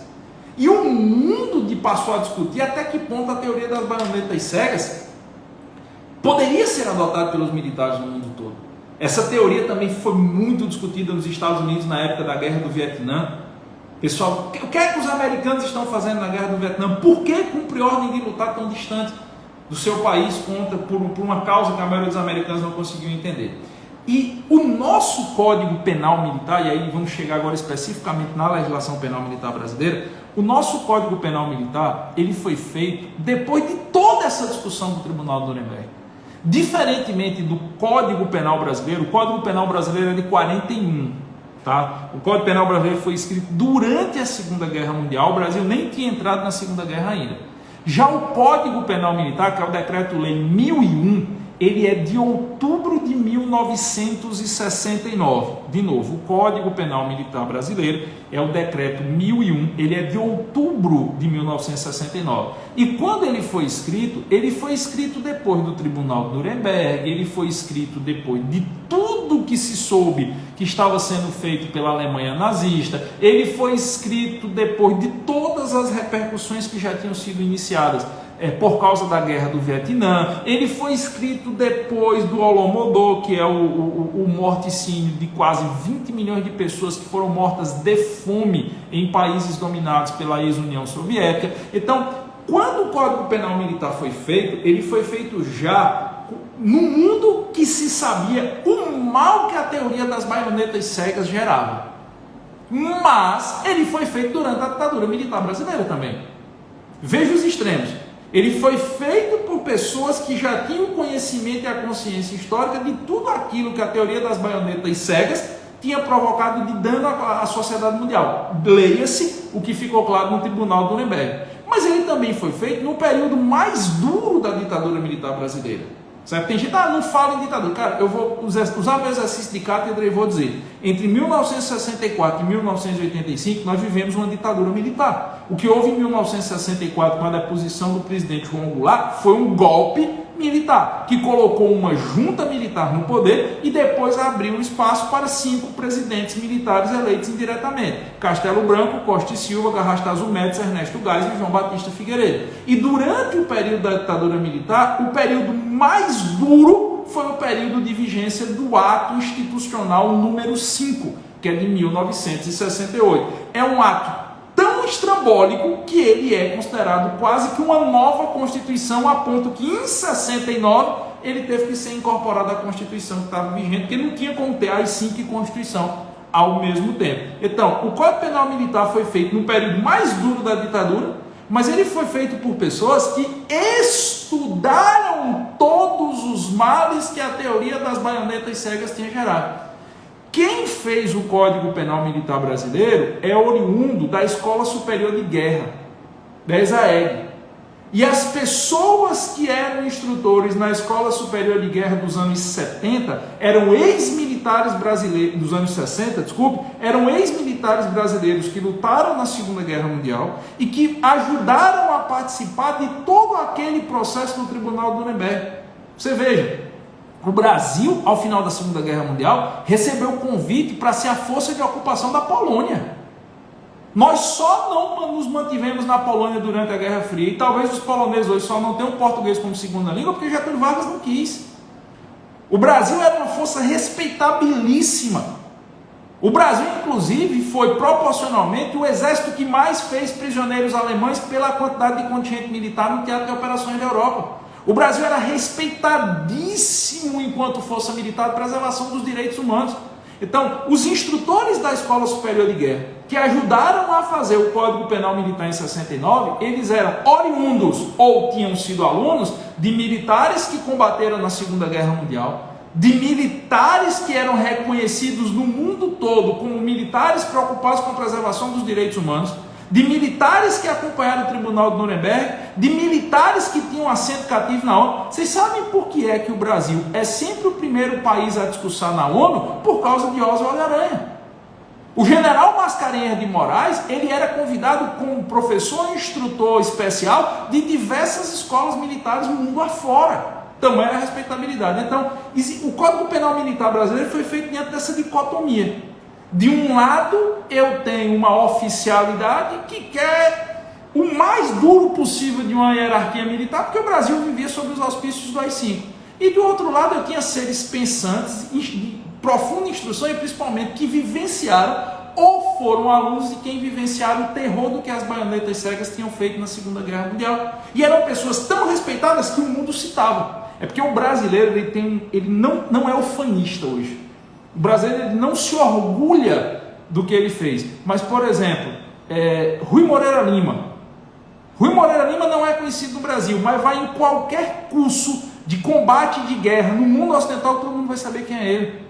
E o mundo passou a discutir até que ponto a teoria das baionetas cegas poderia ser adotada pelos militares no mundo todo. Essa teoria também foi muito discutida nos Estados Unidos na época da Guerra do Vietnã. Pessoal, o que é que os americanos estão fazendo na guerra do Vietnã? Por que cumprir ordem de lutar tão distante do seu país por uma causa que a maioria dos americanos não conseguiu entender? E o nosso Código Penal Militar, e aí vamos chegar agora especificamente na legislação penal militar brasileira, o nosso Código Penal Militar, ele foi feito depois de toda essa discussão do Tribunal de Nuremberg. Diferentemente do Código Penal brasileiro, o Código Penal brasileiro é de 41, tá? O Código Penal brasileiro foi escrito durante a Segunda Guerra Mundial, o Brasil nem tinha entrado na Segunda Guerra ainda. Já o Código Penal Militar, que é o Decreto-Lei 1001, ele é de outubro de 1969. De novo, o Código Penal Militar brasileiro é o Decreto 1001, ele é de outubro de 1969. E quando ele foi escrito depois do Tribunal de Nuremberg, ele foi escrito depois de tudo que se soube que estava sendo feito pela Alemanha nazista, ele foi escrito depois de todas as repercussões que já tinham sido iniciadas por causa da guerra do Vietnã, ele foi escrito depois do Holodomor, que é o morticínio de quase 20 milhões de pessoas que foram mortas de fome em países dominados pela ex-União Soviética. Então, quando o Código Penal Militar foi feito, ele foi feito já no mundo que se sabia o mal que a teoria das baionetas cegas gerava. Mas ele foi feito durante a ditadura militar brasileira também. Veja os extremos. Ele foi feito por pessoas que já tinham o conhecimento e a consciência histórica de tudo aquilo que a teoria das baionetas cegas tinha provocado de dano à sociedade mundial. Leia-se o que ficou claro no Tribunal de Nuremberg. Mas ele também foi feito no período mais duro da ditadura militar brasileira. Certo? Tem gente, não fala em ditadura. Cara, eu vou usar meu exercício de cátedra e vou dizer, entre 1964 e 1985, nós vivemos uma ditadura militar. O que houve em 1964, com a deposição do presidente João Goulart, foi um golpe militar, que colocou uma junta militar no poder e depois abriu espaço para 5 presidentes militares eleitos indiretamente. Castelo Branco, Costa e Silva, Garrastazu Médici, Ernesto Geisel e João Batista Figueiredo. E durante o período da ditadura militar, o período mais duro foi o período de vigência do ato institucional número 5, que é de 1968. É um ato tão estrambólico que ele é considerado quase que uma nova Constituição, a ponto que em 69 ele teve que ser incorporado à Constituição que estava vigente, porque não tinha como ter as 5 Constituições ao mesmo tempo. Então, o Código Penal Militar foi feito no período mais duro da ditadura, mas ele foi feito por pessoas que estudaram todos os males que a teoria das baionetas cegas tinha gerado. Quem fez o Código Penal Militar brasileiro é oriundo da Escola Superior de Guerra, da ESAEG. E as pessoas que eram instrutores na Escola Superior de Guerra dos anos 70 eram ex-militares brasileiros, dos anos 60, desculpe, eram ex-militares brasileiros que lutaram na Segunda Guerra Mundial e que ajudaram a participar de todo aquele processo no Tribunal de Nuremberg. Você veja, o Brasil, ao final da Segunda Guerra Mundial, recebeu o convite para ser a força de ocupação da Polônia. Nós só não nos mantivemos na Polônia durante a Guerra Fria, e talvez os poloneses hoje só não tenham o português como segunda língua, porque Getúlio Vargas não quis. O Brasil era uma força respeitabilíssima. O Brasil, inclusive, foi proporcionalmente o exército que mais fez prisioneiros alemães pela quantidade de contingente militar no teatro de operações da Europa. O Brasil era respeitadíssimo enquanto força militar de preservação dos direitos humanos. Então, os instrutores da Escola Superior de Guerra, que ajudaram a fazer o Código Penal Militar em 69, eles eram oriundos ou tinham sido alunos de militares que combateram na Segunda Guerra Mundial, de militares que eram reconhecidos no mundo todo como militares preocupados com a preservação dos direitos humanos, de militares que acompanharam o Tribunal de Nuremberg, de militares que tinham assento cativo na ONU. Vocês sabem por que é que o Brasil é sempre o primeiro país a discursar na ONU? Por causa de Oswald Aranha. O general Mascarenhas de Moraes, ele era convidado como professor e instrutor especial de diversas escolas militares no mundo afora. Tamanha a respeitabilidade. Então, o Código Penal Militar brasileiro foi feito dentro dessa dicotomia. De um lado, eu tenho uma oficialidade que quer o mais duro possível de uma hierarquia militar, porque o Brasil vivia sob os auspícios do AI-5. E do outro lado, eu tinha seres pensantes, de profunda instrução e principalmente que vivenciaram ou foram alunos de quem vivenciaram o terror do que as baionetas cegas tinham feito na Segunda Guerra Mundial. E eram pessoas tão respeitadas que o mundo citava. É porque o brasileiro ele não é ufanista hoje. O brasileiro ele não se orgulha do que ele fez. Mas, por exemplo, Rui Moreira Lima. Rui Moreira Lima não é conhecido no Brasil, mas vai em qualquer curso de combate de guerra no mundo ocidental, todo mundo vai saber quem é ele.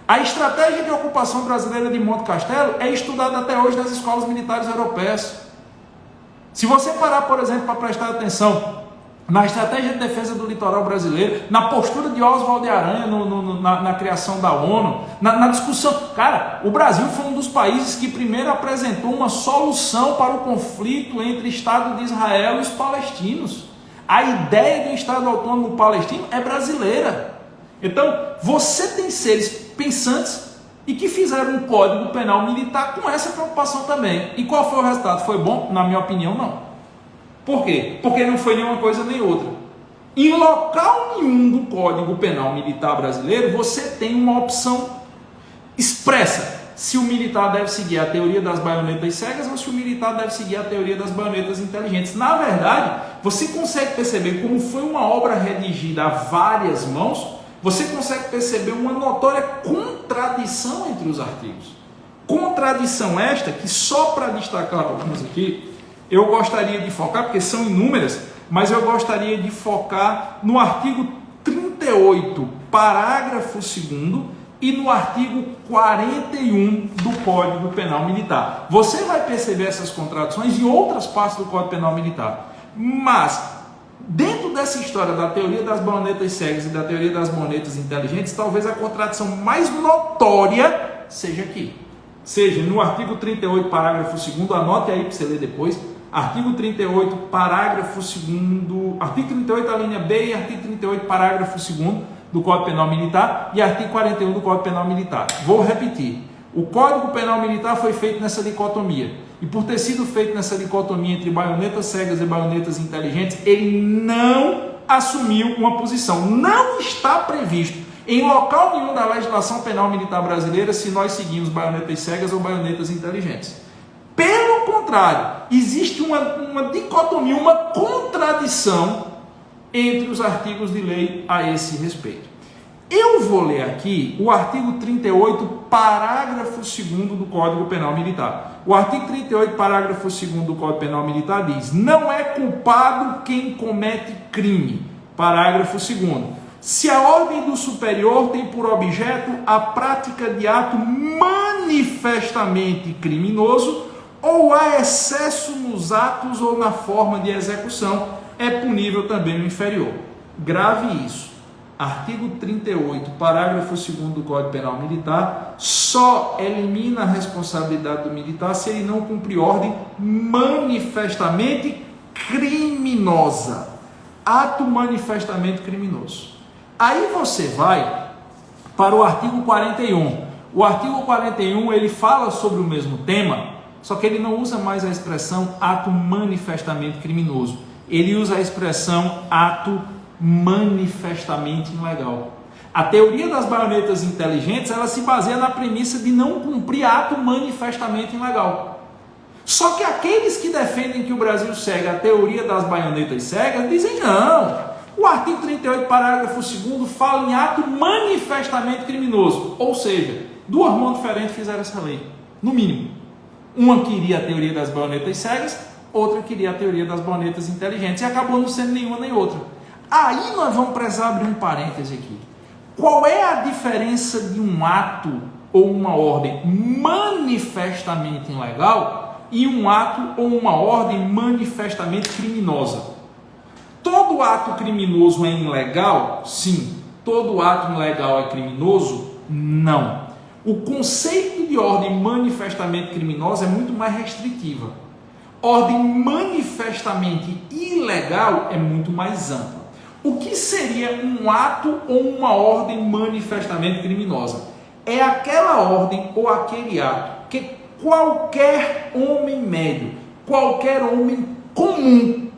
A estratégia de ocupação brasileira de Monte Castelo é estudada até hoje nas escolas militares europeias. Se você parar, por exemplo, para prestar atenção na estratégia de defesa do litoral brasileiro, na postura de Oswald de Aranha na criação da ONU, na discussão. Cara, o Brasil foi um dos países que primeiro apresentou uma solução para o conflito entre o Estado de Israel e os palestinos. A ideia de um Estado autônomo palestino é brasileira. Então, você tem seres pensantes e que fizeram um código penal militar com essa preocupação também. E qual foi o resultado? Foi bom? Na minha opinião, não. Por quê? Porque não foi nenhuma coisa nem outra. Em local nenhum do Código Penal Militar brasileiro, você tem uma opção expressa. Se o militar deve seguir a teoria das baionetas cegas ou se o militar deve seguir a teoria das baionetas inteligentes. Na verdade, você consegue perceber como foi uma obra redigida a várias mãos, você consegue perceber uma notória contradição entre os artigos. Contradição esta que, só para destacar algumas aqui, eu gostaria de focar, porque são inúmeras, mas eu gostaria de focar no artigo 38, parágrafo 2º, e no artigo 41 do Código Penal Militar. Você vai perceber essas contradições em outras partes do Código Penal Militar. Mas, dentro dessa história da teoria das baionetas cegas e da teoria das baionetas inteligentes, talvez a contradição mais notória seja aqui. Seja no artigo 38, parágrafo 2º, anote aí para você ler depois. Artigo 38, parágrafo 2º, artigo 38, a linha B, e artigo 38, parágrafo 2º do Código Penal Militar e artigo 41 do Código Penal Militar. Vou repetir. O Código Penal Militar foi feito nessa dicotomia. E por ter sido feito nessa dicotomia entre baionetas cegas e baionetas inteligentes, ele não assumiu uma posição. Não está previsto em local nenhum da legislação penal militar brasileira se nós seguimos baionetas cegas ou baionetas inteligentes. Pelo contrário, existe uma dicotomia, uma contradição entre os artigos de lei a esse respeito. Eu vou ler aqui o artigo 38, parágrafo 2º do Código Penal Militar. O artigo 38, parágrafo 2º do Código Penal Militar diz: não é culpado quem comete crime. Parágrafo 2º. Se a ordem do superior tem por objeto a prática de ato manifestamente criminoso ou há excesso nos atos ou na forma de execução, é punível também no inferior. Grave isso. Artigo 38, parágrafo 2º do Código Penal Militar, só elimina a responsabilidade do militar se ele não cumprir ordem manifestamente criminosa. Ato manifestamente criminoso. Aí você vai para o artigo 41. O artigo 41 ele fala sobre o mesmo tema, só que ele não usa mais a expressão ato manifestamente criminoso. Ele usa a expressão ato manifestamente ilegal. A teoria das baionetas inteligentes, ela se baseia na premissa de não cumprir ato manifestamente ilegal. Só que aqueles que defendem que o Brasil segue a teoria das baionetas cegas, dizem não. O artigo 38, parágrafo 2º, fala em ato manifestamente criminoso. Ou seja, duas mãos diferentes fizeram essa lei, no mínimo. Uma queria a teoria das baionetas cegas, outra queria a teoria das baionetas inteligentes, e acabou não sendo nenhuma nem outra. Aí nós vamos precisar abrir um parêntese aqui. Qual é a diferença de um ato ou uma ordem manifestamente ilegal e um ato ou uma ordem manifestamente criminosa? Todo ato criminoso é ilegal? Sim. Todo ato ilegal é criminoso? Não. O conceito de ordem manifestamente criminosa é muito mais restritiva. Ordem manifestamente ilegal é muito mais ampla. O que seria um ato ou uma ordem manifestamente criminosa? É aquela ordem ou aquele ato que qualquer homem médio, qualquer homem comum,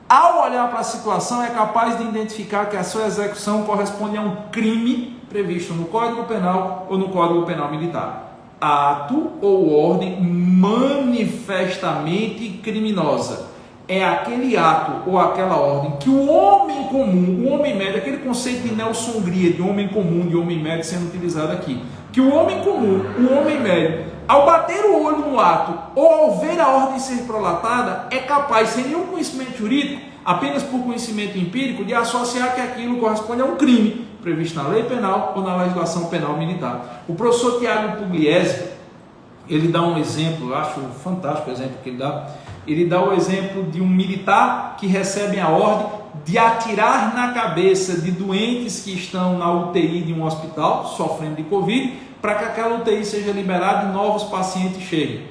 ao olhar para a situação, é capaz de identificar que a sua execução corresponde a um crime previsto no Código Penal ou no Código Penal Militar. ato ou ordem manifestamente criminosa. É aquele ato ou aquela ordem que o homem comum, o homem médio, aquele conceito de Nelson Gria, de homem comum, de homem médio sendo utilizado aqui, que o homem comum, o homem médio, ao bater o olho no ato ou ao ver a ordem ser prolatada, é capaz, sem nenhum conhecimento jurídico, apenas por conhecimento empírico, de associar que aquilo corresponde a um crime previsto na lei penal ou na legislação penal militar. O professor Tiago Pugliese, ele dá um exemplo, eu acho fantástico o exemplo que ele dá. Ele dá o exemplo de um militar que recebe a ordem de atirar na cabeça de doentes que estão na UTI de um hospital, sofrendo de Covid, para que aquela UTI seja liberada e novos pacientes cheguem.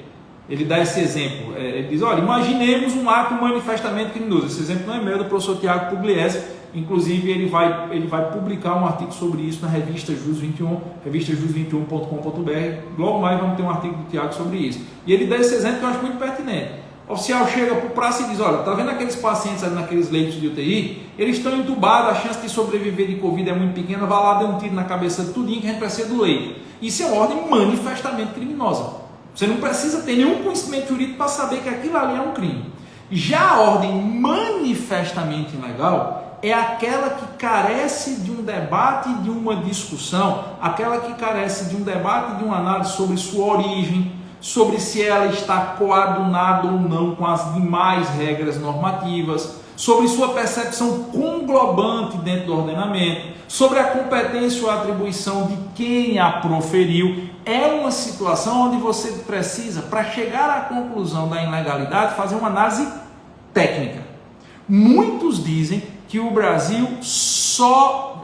Ele dá esse exemplo. Ele diz, olha, imaginemos um ato manifestamente criminoso. Esse exemplo não é meu, é do professor Tiago Pugliese. Inclusive, ele vai publicar um artigo sobre isso na revista Jus 21, revistajus21.com.br. Logo mais vamos ter um artigo do Tiago sobre isso. E ele dá esse exemplo que eu acho muito pertinente. O oficial chega para o praça e diz, olha, está vendo aqueles pacientes ali naqueles leitos de UTI? Eles estão entubados, a chance de sobreviver de Covid é muito pequena, vai lá, dê um tiro na cabeça de tudinho que a gente precisa do leito. Isso é uma ordem manifestamente criminosa. Você não precisa ter nenhum conhecimento jurídico para saber que aquilo ali é um crime. Já a ordem manifestamente ilegal é aquela que carece de um debate, de uma discussão, aquela que carece de um debate, de uma análise sobre sua origem, sobre se ela está coadunada ou não com as demais regras normativas, sobre sua percepção conglobante dentro do ordenamento, sobre a competência ou atribuição de quem a proferiu. É uma situação onde você precisa, para chegar à conclusão da ilegalidade, fazer uma análise técnica. Muitos dizem que o Brasil só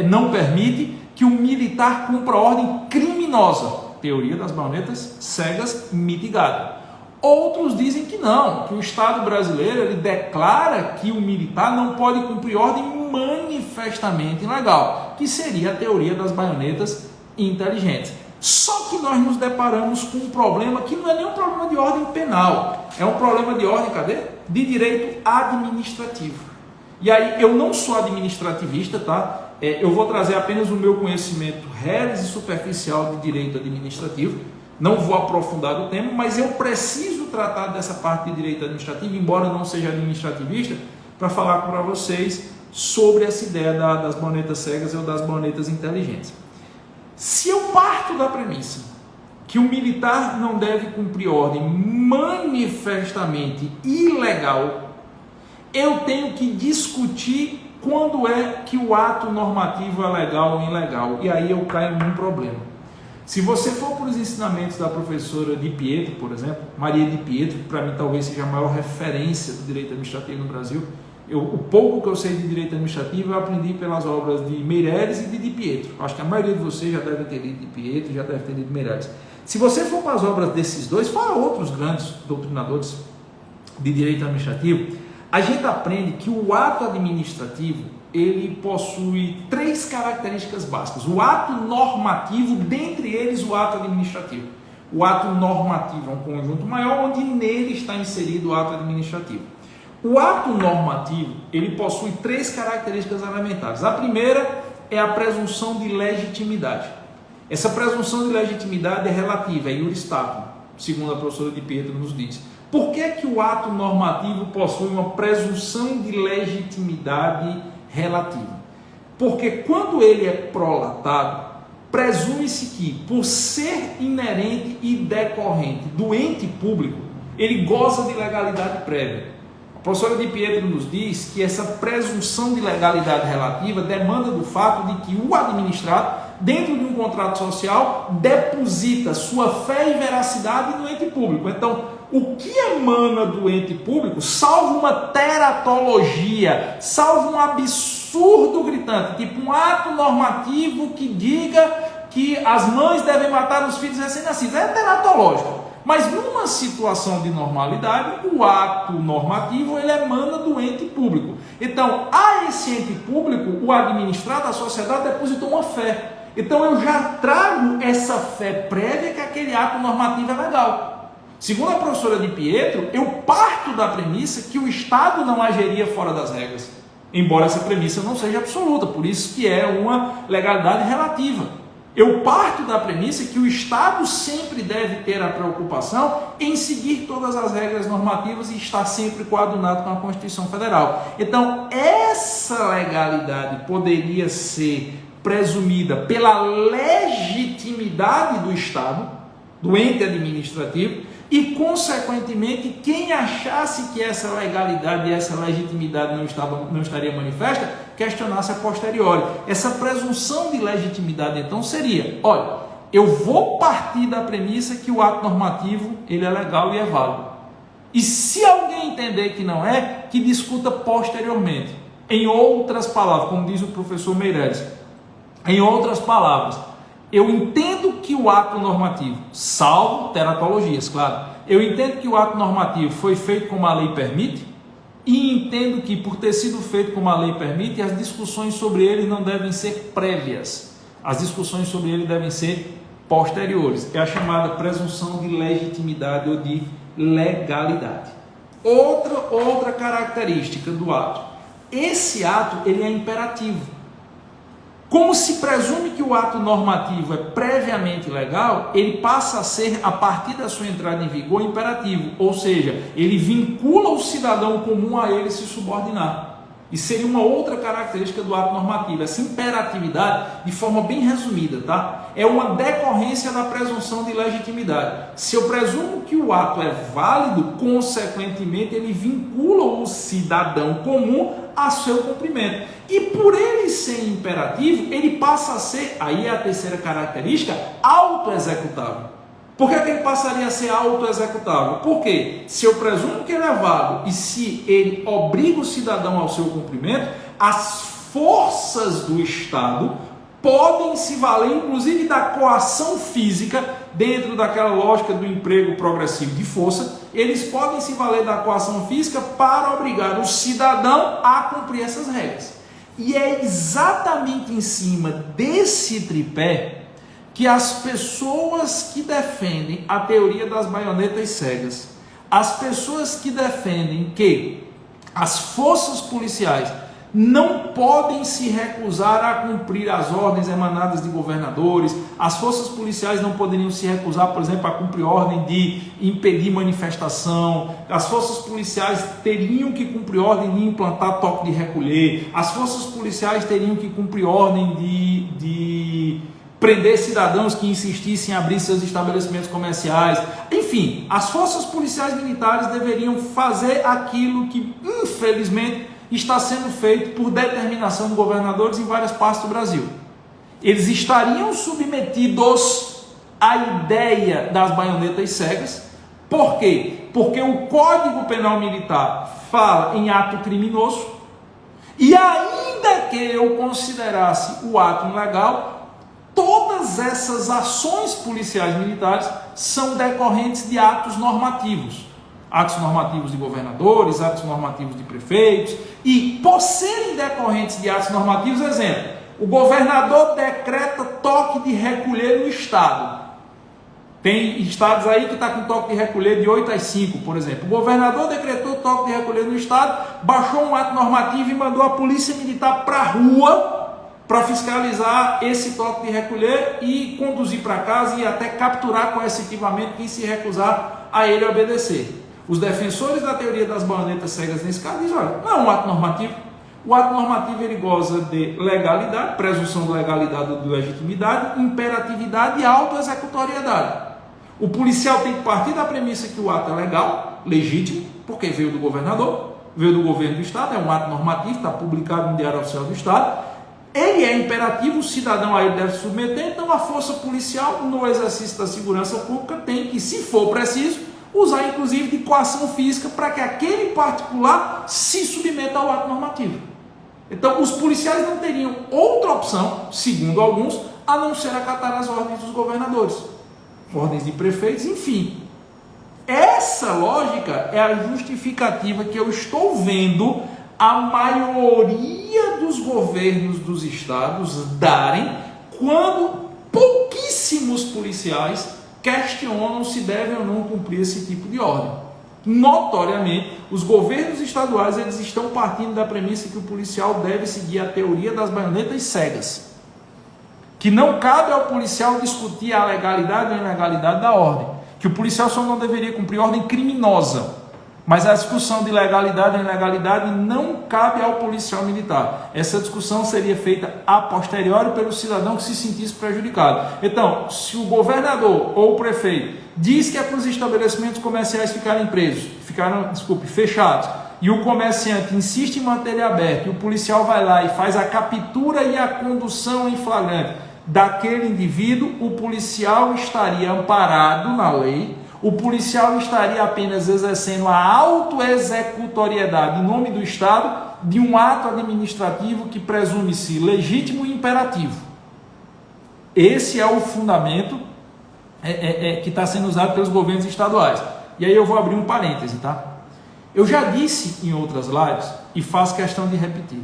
não permite que um militar cumpra ordem criminosa. Teoria das baionetas cegas mitigada. Outros dizem que não, que o Estado brasileiro ele declara que o militar não pode cumprir ordem manifestamente ilegal, que seria a teoria das baionetas inteligentes. Só que nós nos deparamos com um problema que não é nem um problema de ordem penal, é um problema de ordem, de direito administrativo. E aí, eu não sou administrativista, tá? Eu vou trazer apenas o meu conhecimento reles e superficial de direito administrativo, não vou aprofundar o tema, mas eu preciso tratar dessa parte de direito administrativo, embora não seja administrativista, para falar para vocês sobre essa ideia das baionetas cegas ou das baionetas inteligentes. Se eu parto da premissa que o militar não deve cumprir ordem manifestamente ilegal, eu tenho que discutir quando é que o ato normativo é legal ou ilegal. E aí eu caio num problema. Se você for para os ensinamentos da professora Di Pietro, por exemplo, Maria Di Pietro, que para mim talvez seja a maior referência do direito administrativo no Brasil, o pouco que eu sei de direito administrativo eu aprendi pelas obras de Meirelles e de Di Pietro. Acho que a maioria de vocês já deve ter lido Di Pietro, já deve ter lido Meirelles. Se você for para as obras desses dois, fora outros grandes doutrinadores de direito administrativo, a gente aprende que o ato administrativo ele possui três características básicas. O ato normativo, dentre eles o ato administrativo. O ato normativo é um conjunto maior onde nele está inserido o ato administrativo. O ato normativo ele possui três características elementares. A primeira é a presunção de legitimidade. Essa presunção de legitimidade é relativa, é iuris statum, segundo a professora Di Pietro nos diz. Por que o ato normativo possui uma presunção de legitimidade relativa? Porque quando ele é prolatado, presume-se que, por ser inerente e decorrente do ente público, ele goza de legalidade prévia. A professora Di Pietro nos diz que essa presunção de legalidade relativa demanda do fato de que o administrado, dentro de um contrato social, deposita sua fé e veracidade no ente público. Então, o que emana do ente público, salvo uma teratologia, salvo um absurdo gritante, tipo um ato normativo que diga que as mães devem matar os filhos recém-nascidos, é teratológico. Mas numa situação de normalidade, o ato normativo ele emana do ente público. Então, a esse ente público, o administrado, a sociedade depositou uma fé. Então, eu já trago essa fé prévia que aquele ato normativo é legal. Segundo a professora Di Pietro, eu parto da premissa que o Estado não agiria fora das regras, embora essa premissa não seja absoluta, por isso que é uma legalidade relativa. Eu parto da premissa que o Estado sempre deve ter a preocupação em seguir todas as regras normativas e estar sempre coadunado com a Constituição Federal. Então, essa legalidade poderia ser presumida pela legitimidade do Estado, do ente administrativo, e, consequentemente, quem achasse que essa legalidade e essa legitimidade não estaria manifesta, questionasse a posteriori. Essa presunção de legitimidade, então, seria, olha, eu vou partir da premissa que o ato normativo ele é legal e é válido. E se alguém entender que não é, que discuta posteriormente. Em outras palavras, como diz o professor Meireles, em outras palavras, eu entendo que o ato normativo, salvo teratologias, claro, eu entendo que o ato normativo foi feito como a lei permite e entendo que, por ter sido feito como a lei permite, as discussões sobre ele não devem ser prévias. As discussões sobre ele devem ser posteriores. É a chamada presunção de legitimidade ou de legalidade. Outra característica do ato. Esse ato ele é imperativo. Como se presume que o ato normativo é previamente legal, ele passa a ser, a partir da sua entrada em vigor, imperativo. Ou seja, ele vincula o cidadão comum a ele se subordinar. E seria uma outra característica do ato normativo. Essa imperatividade, de forma bem resumida, tá? É uma decorrência da presunção de legitimidade. Se eu presumo que o ato é válido, consequentemente, ele vincula o cidadão comum a seu cumprimento. E por ele ser imperativo, ele passa a ser, aí é a terceira característica, autoexecutável. Por que ele passaria a ser autoexecutável? Porque se eu presumo que ele é válido e se ele obriga o cidadão ao seu cumprimento, as forças do Estado podem se valer, inclusive, da coação física, dentro daquela lógica do emprego progressivo de força, eles podem se valer da coação física para obrigar o cidadão a cumprir essas regras. E é exatamente em cima desse tripé que as pessoas que defendem a teoria das baionetas cegas, as pessoas que defendem que as forças policiais não podem se recusar a cumprir as ordens emanadas de governadores, as forças policiais não poderiam se recusar, por exemplo, a cumprir ordem de impedir manifestação, as forças policiais teriam que cumprir ordem de implantar toque de recolher, as forças policiais teriam que cumprir ordem de prender cidadãos que insistissem em abrir seus estabelecimentos comerciais. Enfim, as forças policiais militares deveriam fazer aquilo que, infelizmente, está sendo feito por determinação de governadores em várias partes do Brasil. Eles estariam submetidos à ideia das baionetas cegas. Por quê? Porque o Código Penal Militar fala em ato criminoso e ainda que eu considerasse o ato ilegal, todas essas ações policiais militares são decorrentes de atos normativos. Atos normativos de governadores, atos normativos de prefeitos, e por serem decorrentes de atos normativos, exemplo, o governador decreta toque de recolher no estado. Tem estados aí que está com toque de recolher de 8 às 5, por exemplo. O governador decretou toque de recolher no estado, baixou um ato normativo e mandou a polícia militar para a rua para fiscalizar esse toque de recolher e conduzir para casa e até capturar coercitivamente quem se recusar a ele obedecer. Os defensores da teoria das baionetas cegas nesse caso dizem, olha, não é um ato normativo. O ato normativo ele goza de legalidade, presunção de legalidade ou de legitimidade, imperatividade e autoexecutoriedade. O policial tem que partir da premissa que o ato é legal, legítimo, porque veio do governador, veio do governo do estado, é um ato normativo, está publicado no Diário Oficial do Estado. Ele é imperativo, o cidadão a ele deve se submeter, então a força policial, no exercício da segurança pública, tem que, se for preciso, usar inclusive de coação física para que aquele particular se submeta ao ato normativo. Então, os policiais não teriam outra opção, segundo alguns, a não ser acatar as ordens dos governadores, ordens de prefeitos, enfim. Essa lógica é a justificativa que eu estou vendo a maioria dos governos dos estados darem quando pouquíssimos policiais questionam se devem ou não cumprir esse tipo de ordem. Notoriamente, os governos estaduais eles estão partindo da premissa que o policial deve seguir a teoria das baionetas cegas. que não cabe ao policial discutir a legalidade ou a ilegalidade da ordem, que o policial só não deveria cumprir ordem criminosa, mas a discussão de legalidade ou ilegalidade não cabe ao policial militar. Essa discussão seria feita a posteriori pelo cidadão que se sentisse prejudicado. Então, se o governador ou o prefeito diz que é para os estabelecimentos comerciais fechados, e o comerciante insiste em manter ele aberto, e o policial vai lá e faz a captura e a condução em flagrante daquele indivíduo, o policial estaria amparado na lei, o policial estaria apenas exercendo a autoexecutoriedade em nome do Estado de um ato administrativo que presume-se legítimo e imperativo. Esse é o fundamento que está sendo usado pelos governos estaduais. E aí eu vou abrir um parêntese, tá? Eu já disse em outras lives e faço questão de repetir.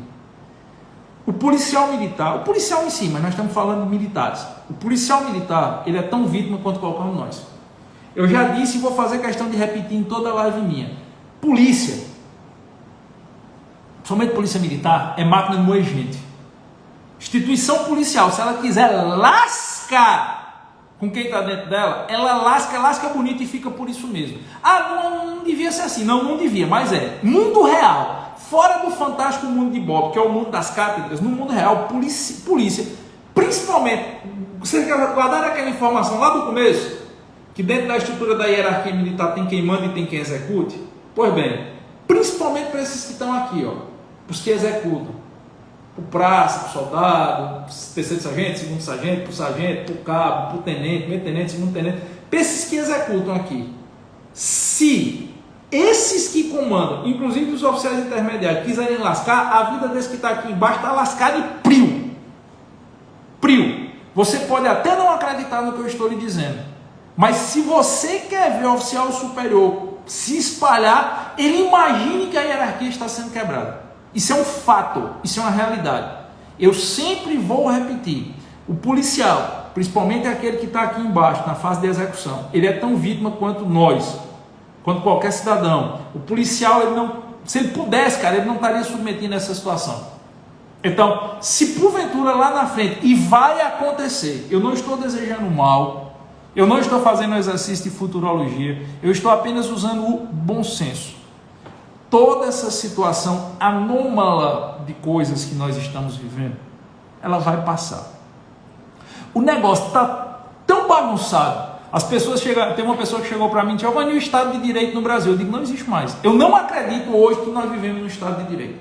O policial militar, o policial em si, mas nós estamos falando de militares. O policial militar, ele é tão vítima quanto qualquer um de nós. Eu já disse e vou fazer questão de repetir em toda live minha. Polícia, somente polícia militar, é máquina de moer gente. Instituição policial, se ela quiser lascar com quem está dentro dela, ela lasca bonito e fica por isso mesmo. Ah, não devia ser assim. Não devia, mas é. Mundo real, fora do fantástico mundo de Bob, que é o mundo das cátedras, no mundo real, polícia, principalmente, vocês guardaram aquela informação lá do começo, que dentro da estrutura da hierarquia militar tem quem manda e tem quem execute? Pois bem, principalmente para esses que estão aqui, ó, os que executam. Para o praça, para o soldado, terceiro sargento, segundo sargento, para o sargento, para o cabo, para o tenente, primeiro tenente, segundo tenente, para esses que executam aqui. Se esses que comandam, inclusive os oficiais intermediários, quiserem lascar, a vida desse que está aqui embaixo está lascada e prio. Você pode até não acreditar no que eu estou lhe dizendo, mas se você quer ver o oficial superior se espalhar, ele imagine que a hierarquia está sendo quebrada. Isso é um fato, isso é uma realidade. Eu sempre vou repetir, o policial, principalmente aquele que está aqui embaixo, na fase de execução, ele é tão vítima quanto nós, quanto qualquer cidadão. O policial, se ele pudesse, cara, ele não estaria submetido a essa situação. Então, se porventura lá na frente, e vai acontecer, eu não estou desejando mal, eu não estou fazendo um exercício de futurologia, eu estou apenas usando o bom senso. Toda essa situação anômala de coisas que nós estamos vivendo, ela vai passar. O negócio está tão bagunçado. As pessoas chegam, tem uma pessoa que chegou para mim e disse: Giovanni, o Estado de Direito no Brasil? Eu digo, não existe mais. Eu não acredito hoje que nós vivemos no Estado de Direito.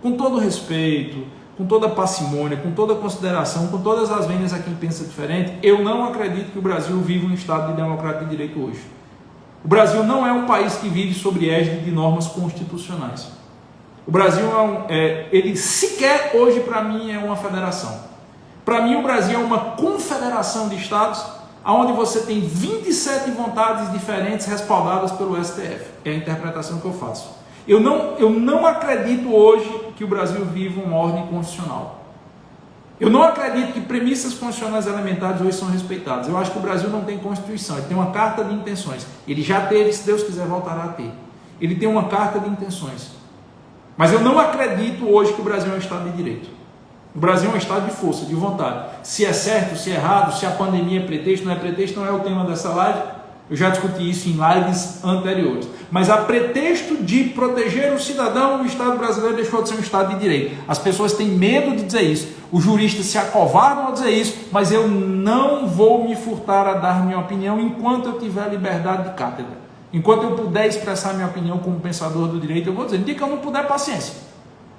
Com todo respeito, com toda parcimônia, com toda consideração, com todas as vênias a quem pensa diferente, eu não acredito que o Brasil viva um Estado de democrático de direito hoje. O Brasil não é um país que vive sob égide de normas constitucionais. O Brasil ele sequer hoje para mim é uma federação. Para mim o Brasil é uma confederação de estados, onde você tem 27 vontades diferentes respaldadas pelo STF. É a interpretação que eu faço. Eu não acredito hoje que o Brasil viva uma ordem constitucional. Eu não acredito que premissas constitucionais elementares hoje são respeitadas. Eu acho que o Brasil não tem Constituição, ele tem uma carta de intenções. Ele já teve, se Deus quiser, voltará a ter. Ele tem uma carta de intenções. Mas eu não acredito hoje que o Brasil é um Estado de Direito. O Brasil é um Estado de força, de vontade. Se é certo, se é errado, se a pandemia é pretexto, não é o tema dessa live. Eu já discuti isso em lives anteriores. Mas a pretexto de proteger o cidadão, o Estado brasileiro deixou de ser um Estado de Direito. As pessoas têm medo de dizer isso. Os juristas se acovardam a dizer isso, mas eu não vou me furtar a dar minha opinião enquanto eu tiver liberdade de cátedra. Enquanto eu puder expressar minha opinião como pensador do direito, eu vou dizer. No dia que eu não puder, paciência.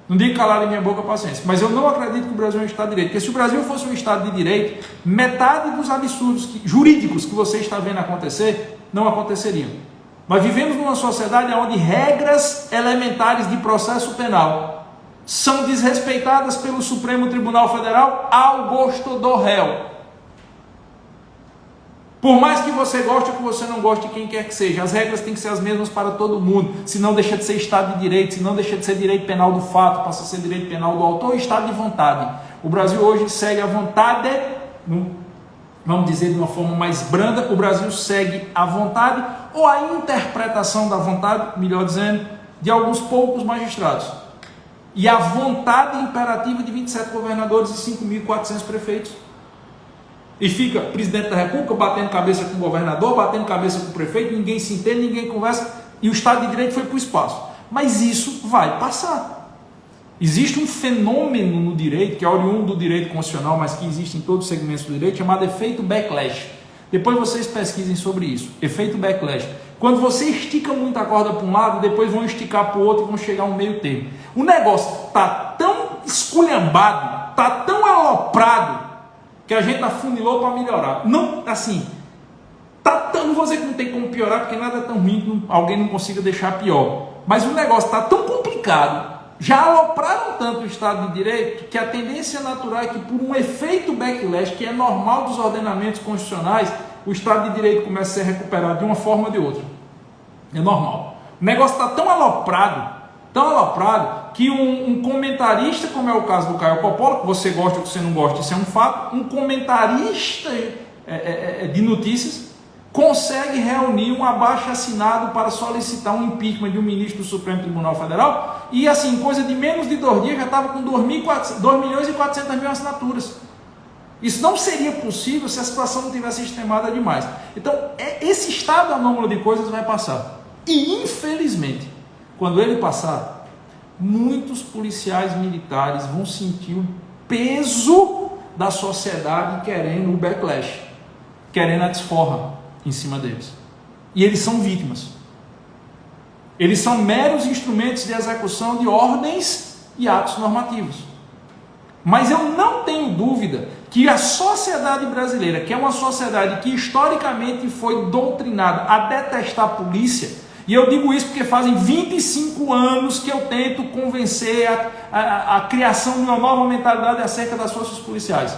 Não digo calar em minha boca, paciência. Mas eu não acredito que o Brasil é um Estado de Direito. Porque se o Brasil fosse um Estado de Direito, metade dos absurdos jurídicos que você está vendo acontecer, não aconteceriam. Nós vivemos numa sociedade onde regras elementares de processo penal são desrespeitadas pelo Supremo Tribunal Federal ao gosto do réu. Por mais que você goste ou que você não goste de quem quer que seja, as regras têm que ser as mesmas para todo mundo, senão deixa de ser Estado de Direito, senão deixa de ser direito penal do fato, passa a ser direito penal do autor e Estado de vontade. O Brasil hoje segue a vontade, vamos dizer de uma forma mais branda, o Brasil segue a vontade ou a interpretação da vontade, melhor dizendo, de alguns poucos magistrados. E a vontade imperativa de 27 governadores e 5.400 prefeitos. E fica o presidente da República batendo cabeça com o governador, batendo cabeça com o prefeito, ninguém se entende, ninguém conversa, e o Estado de Direito foi para o espaço. Mas isso vai passar. Existe um fenômeno no direito, que é oriundo do direito constitucional, mas que existe em todos os segmentos do direito, chamado efeito backlash. Depois vocês pesquisem sobre isso. Efeito backlash. Quando você estica muito a corda para um lado, depois vão esticar para o outro e vão chegar a um meio termo. O negócio está tão esculhambado, está tão aloprado, que a gente afunilou para melhorar. Não, assim, não vou dizer que não tem como piorar, porque nada é tão ruim que alguém não consiga deixar pior. Mas o negócio está tão complicado, já alopraram tanto o Estado de Direito, que a tendência natural é que, por um efeito backlash, que é normal dos ordenamentos constitucionais, o Estado de Direito comece a ser recuperado de uma forma ou de outra. É normal. O negócio está tão aloprado, que um comentarista, como é o caso do Caio Coppola, que você gosta ou que você não gosta, isso é um fato, um comentarista de notícias consegue reunir um abaixo-assinado para solicitar um impeachment de um ministro do Supremo Tribunal Federal e, assim, coisa de menos de 2 dias, já estava com 2.400.000 assinaturas. Isso não seria possível se a situação não tivesse extremada demais. Então, esse estado anômalo de coisas vai passar. E, infelizmente, quando ele passar, muitos policiais militares vão sentir o peso da sociedade querendo o backlash, querendo a desforra em cima deles. E eles são vítimas. Eles são meros instrumentos de execução de ordens e atos normativos. Mas eu não tenho dúvida que a sociedade brasileira, que é uma sociedade que historicamente foi doutrinada a detestar a polícia, e eu digo isso porque fazem 25 anos que eu tento convencer a criação de uma nova mentalidade acerca das forças policiais.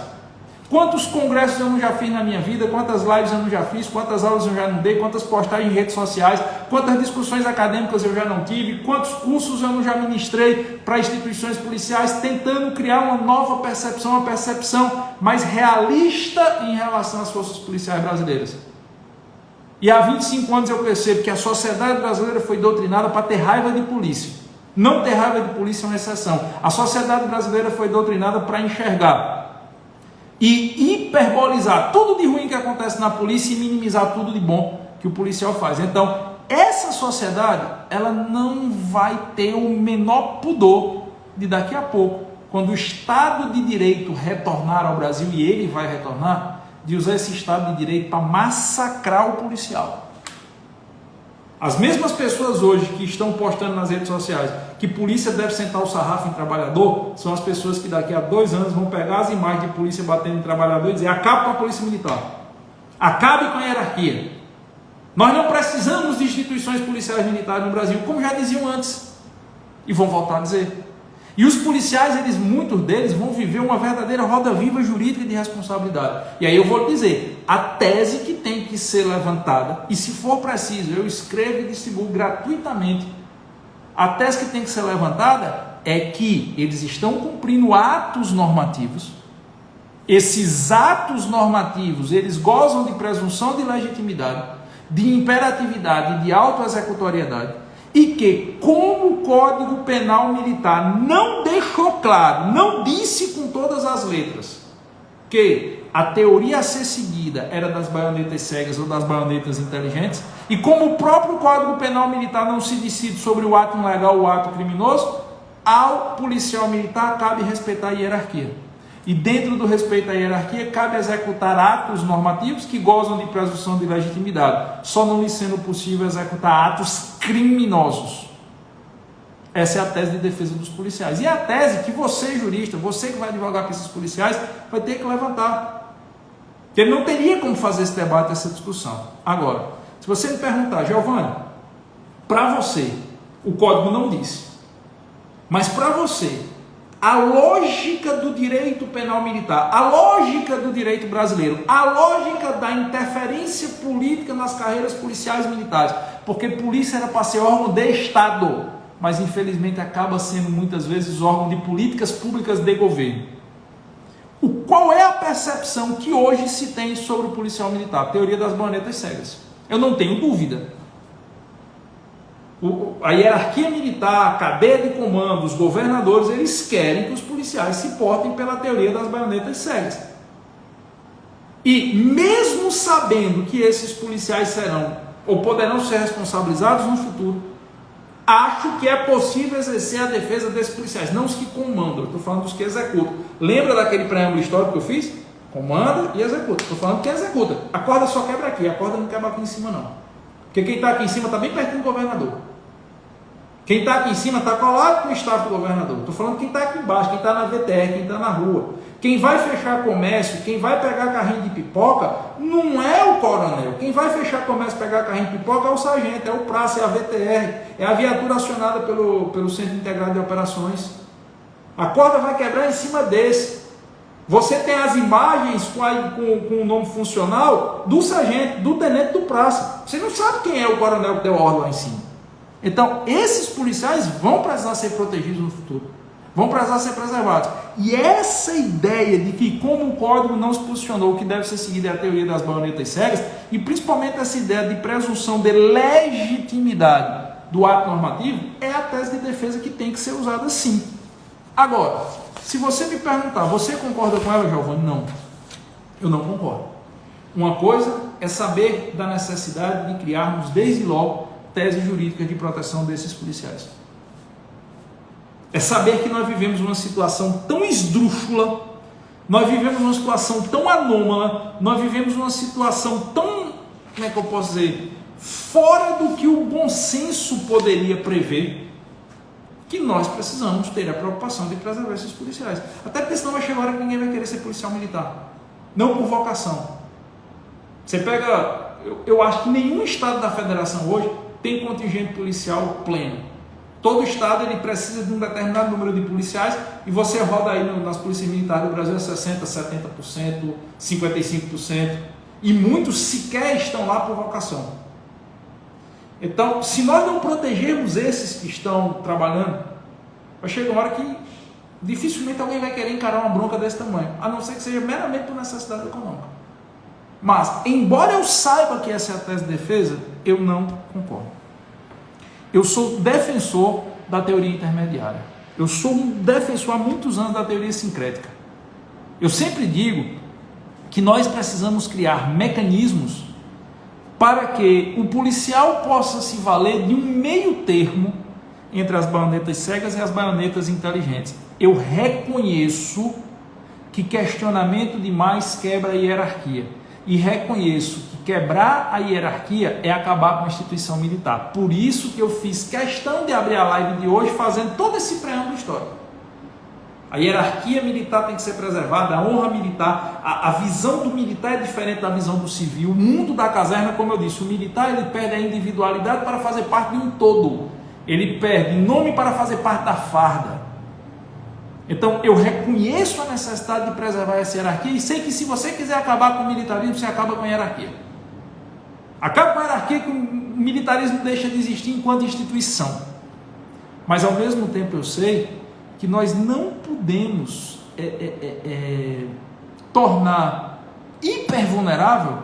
Quantos congressos eu não já fiz na minha vida, quantas lives eu não já fiz, quantas aulas eu já não dei, quantas postagens em redes sociais, quantas discussões acadêmicas eu já não tive, quantos cursos eu não já ministrei para instituições policiais, tentando criar uma nova percepção, uma percepção mais realista em relação às forças policiais brasileiras. E há 25 anos eu percebo que a sociedade brasileira foi doutrinada para ter raiva de polícia. Não ter raiva de polícia é uma exceção. A sociedade brasileira foi doutrinada para enxergar e hiperbolizar tudo de ruim que acontece na polícia e minimizar tudo de bom que o policial faz. Então, essa sociedade, ela não vai ter o menor pudor de daqui a pouco, quando o Estado de Direito retornar ao Brasil, e ele vai retornar, de usar esse Estado de Direito para massacrar o policial. As mesmas pessoas hoje que estão postando nas redes sociais que polícia deve sentar o sarrafo em trabalhador, são as pessoas que daqui a 2 anos vão pegar as imagens de polícia batendo em trabalhador e dizer: acabe com a polícia militar, acabe com a hierarquia. Nós não precisamos de instituições policiais militares no Brasil, como já diziam antes, e vão voltar a dizer. E os policiais, muitos deles vão viver uma verdadeira roda viva jurídica de responsabilidade. E aí eu vou dizer, a tese que tem que ser levantada, e se for preciso, eu escrevo e distribuo gratuitamente, a tese que tem que ser levantada é que eles estão cumprindo atos normativos. Esses atos normativos, eles gozam de presunção de legitimidade, de imperatividade e de autoexecutoriedade. E que, como o Código Penal Militar não deixou claro, não disse com todas as letras, que a teoria a ser seguida era das baionetas cegas ou das baionetas inteligentes, e como o próprio Código Penal Militar não se decide sobre o ato ilegal ou o ato criminoso, ao policial militar cabe respeitar a hierarquia. E dentro do respeito à hierarquia, cabe executar atos normativos que gozam de presunção de legitimidade, só não lhe sendo possível executar atos criminosos. Essa é a tese de defesa dos policiais. E a tese que você, jurista, você que vai advogar para esses policiais, vai ter que levantar. Porque ele não teria como fazer esse debate, essa discussão. Agora, se você me perguntar: Giovanni, para você, o código não disse, mas para você, a lógica do direito penal militar, a lógica do direito brasileiro, a lógica da interferência política nas carreiras policiais militares, porque polícia era para ser órgão de Estado, mas infelizmente acaba sendo muitas vezes órgão de políticas públicas de governo. Qual é a percepção que hoje se tem sobre o policial militar? Teoria das baionetas cegas. Eu não tenho dúvida. A hierarquia militar, a cadeia de comando, os governadores, eles querem que os policiais se portem pela teoria das baionetas cegas. E mesmo sabendo que esses policiais serão ou poderão ser responsabilizados no futuro, acho que é possível exercer a defesa desses policiais, não os que comandam, eu estou falando dos que executam. Lembra daquele preâmbulo histórico que eu fiz? Comanda e executa. Estou falando que executa. A corda só quebra aqui, a corda não quebra aqui em cima não. Porque quem está aqui em cima está bem pertinho do governador. Quem está aqui em cima está colado com o staff do governador. Estou falando quem está aqui embaixo, quem está na VTR, quem está na rua. Quem vai fechar comércio, quem vai pegar carrinho de pipoca, não é o coronel. Quem vai fechar comércio e pegar carrinho de pipoca é o sargento, é o praça, é a VTR, é a viatura acionada pelo Centro Integrado de Operações. A corda vai quebrar em cima desse. Você tem as imagens com o nome funcional do sargento, do tenente, do praça. Você não sabe quem é o coronel que deu a ordem lá em cima. Então, esses policiais vão precisar ser protegidos no futuro. Vão precisar ser preservados. E essa ideia de que, como o código não se posicionou, o que deve ser seguido é a teoria das baionetas cegas, e principalmente essa ideia de presunção de legitimidade do ato normativo, é a tese de defesa que tem que ser usada sim. Agora, se você me perguntar, você concorda com ela, Giovanni? Não. Eu não concordo. Uma coisa é saber da necessidade de criarmos, desde logo, tese jurídica de proteção desses policiais. É saber que nós vivemos uma situação tão esdrúxula, nós vivemos uma situação tão anômala, nós vivemos uma situação tão, como é que eu posso dizer, fora do que o bom senso poderia prever, que nós precisamos ter a preocupação de preservar esses policiais. Até porque senão vai chegar a hora que ninguém vai querer ser policial militar. Não por vocação. Você pega, eu acho que nenhum estado da federação hoje tem contingente policial pleno. Todo estado ele precisa de um determinado número de policiais e você roda aí nas polícias militares do Brasil 60%, 70%, 55% e muitos sequer estão lá por vocação. Então, se nós não protegermos esses que estão trabalhando, vai chegar uma hora que dificilmente alguém vai querer encarar uma bronca desse tamanho, a não ser que seja meramente por necessidade econômica. Mas, embora eu saiba que essa é a tese de defesa, eu não concordo. Eu sou defensor da teoria intermediária. Eu sou um defensor há muitos anos da teoria sincrética. Eu sempre digo que nós precisamos criar mecanismos para que o policial possa se valer de um meio termo entre as baionetas cegas e as baionetas inteligentes. Eu reconheço que questionamento demais quebra a hierarquia. E reconheço que quebrar a hierarquia é acabar com a instituição militar. Por isso que eu fiz questão de abrir a live de hoje fazendo todo esse preâmbulo histórico. A hierarquia militar tem que ser preservada, a honra militar, a visão do militar é diferente da visão do civil. O mundo da caserna, como eu disse, o militar ele perde a individualidade para fazer parte de um todo. Ele perde nome para fazer parte da farda. Então, eu reconheço a necessidade de preservar essa hierarquia e sei que se você quiser acabar com o militarismo, você acaba com a hierarquia. Acaba com a hierarquia que o militarismo deixa de existir enquanto instituição. Mas, ao mesmo tempo, eu sei que nós não podemos tornar hipervulnerável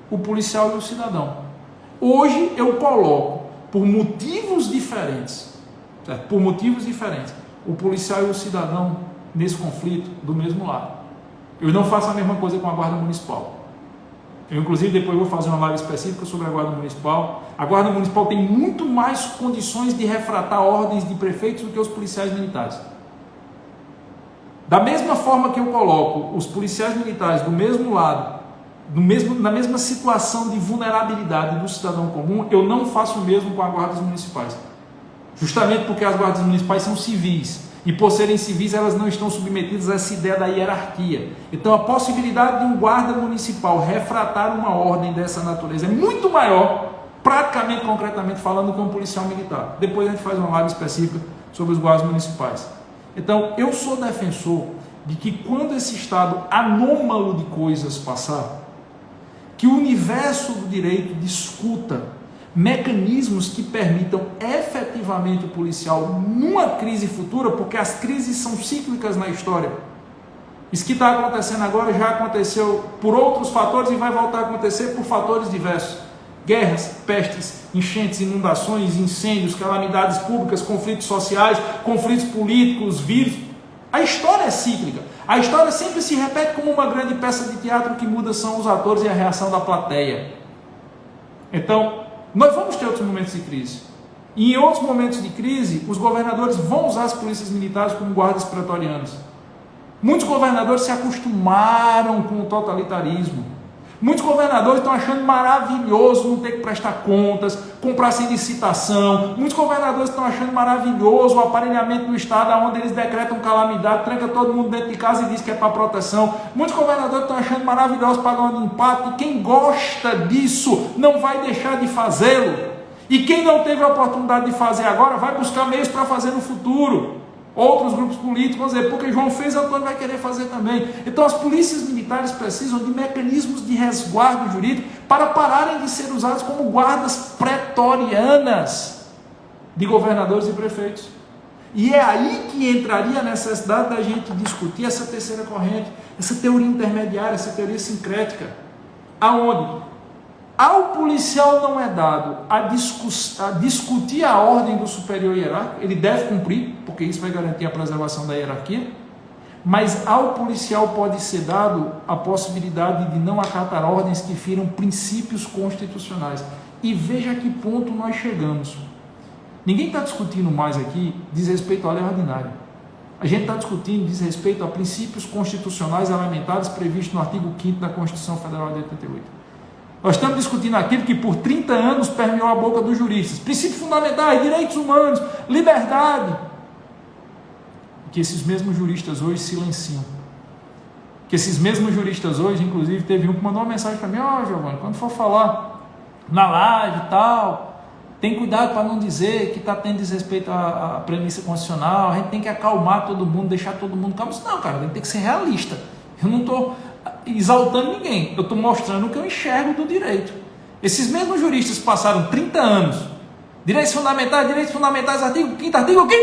o policial e o cidadão. Hoje, eu coloco, por motivos diferentes, certo? Por motivos diferentes, o policial e o cidadão nesse conflito do mesmo lado. Eu não faço a mesma coisa com a Guarda Municipal. Eu, inclusive, depois vou fazer uma live específica sobre a Guarda Municipal. A Guarda Municipal tem muito mais condições de refratar ordens de prefeitos do que os policiais militares. Da mesma forma que eu coloco os policiais militares do mesmo lado, na mesma situação de vulnerabilidade do cidadão comum, eu não faço o mesmo com as guardas municipais. Justamente porque as guardas municipais são civis. E por serem civis, elas não estão submetidas a essa ideia da hierarquia. Então a possibilidade de um guarda municipal refratar uma ordem dessa natureza é muito maior, praticamente, concretamente falando, do que um policial militar. Depois a gente faz uma live específica sobre os guardas municipais. Então eu sou defensor de que quando esse estado anômalo de coisas passar, que o universo do direito discuta mecanismos que permitam efetivamente o policial numa crise futura, porque as crises são cíclicas na história. Isso que está acontecendo agora já aconteceu por outros fatores e vai voltar a acontecer por fatores diversos. Guerras, pestes, enchentes, inundações, incêndios, calamidades públicas, conflitos sociais, conflitos políticos, vírus. A história é cíclica. A história sempre se repete como uma grande peça de teatro, que muda são os atores e a reação da plateia. Então, nós vamos ter outros momentos de crise. E em outros momentos de crise, os governadores vão usar as polícias militares como guardas pretorianos. Muitos governadores se acostumaram com o totalitarismo. Muitos governadores estão achando maravilhoso não ter que prestar contas, comprar sem licitação. Muitos governadores estão achando maravilhoso o aparelhamento do Estado, onde eles decretam calamidade, tranca todo mundo dentro de casa e diz que é para proteção. Muitos governadores estão achando maravilhoso pagar um impacto, e quem gosta disso não vai deixar de fazê-lo. E quem não teve a oportunidade de fazer agora, vai buscar meios para fazer no futuro. Outros grupos políticos vão dizer, porque João fez, Antônio vai querer fazer também. Então as polícias militares precisam de mecanismos de resguardo jurídico para pararem de ser usados como guardas pretorianas de governadores e prefeitos. E é aí que entraria a necessidade da gente discutir essa terceira corrente, essa teoria intermediária, essa teoria sincrética, aonde ao policial não é dado a discutir a ordem do superior hierárquico, ele deve cumprir, porque isso vai garantir a preservação da hierarquia, mas ao policial pode ser dado a possibilidade de não acatar ordens que firam princípios constitucionais. E veja a que ponto nós chegamos. Ninguém está discutindo mais aqui diz respeito à lei ordinária. A gente está discutindo diz respeito a princípios constitucionais elementares previstos no artigo 5º da Constituição Federal de 88. Nós estamos discutindo aquilo que por 30 anos permeou a boca dos juristas. Princípios fundamentais, direitos humanos, liberdade. Que esses mesmos juristas hoje silenciam. Que esses mesmos juristas hoje, inclusive, teve um que mandou uma mensagem para mim, Giovanni, quando for falar na live e tal, tem cuidado para não dizer que está tendo desrespeito à premissa constitucional, a gente tem que acalmar todo mundo, deixar todo mundo calmo. Não, cara, tem que ser realista. Eu não estou exaltando ninguém, eu estou mostrando o que eu enxergo do direito. Esses mesmos juristas passaram 30 anos, direitos fundamentais, artigo 5º, artigo 5º,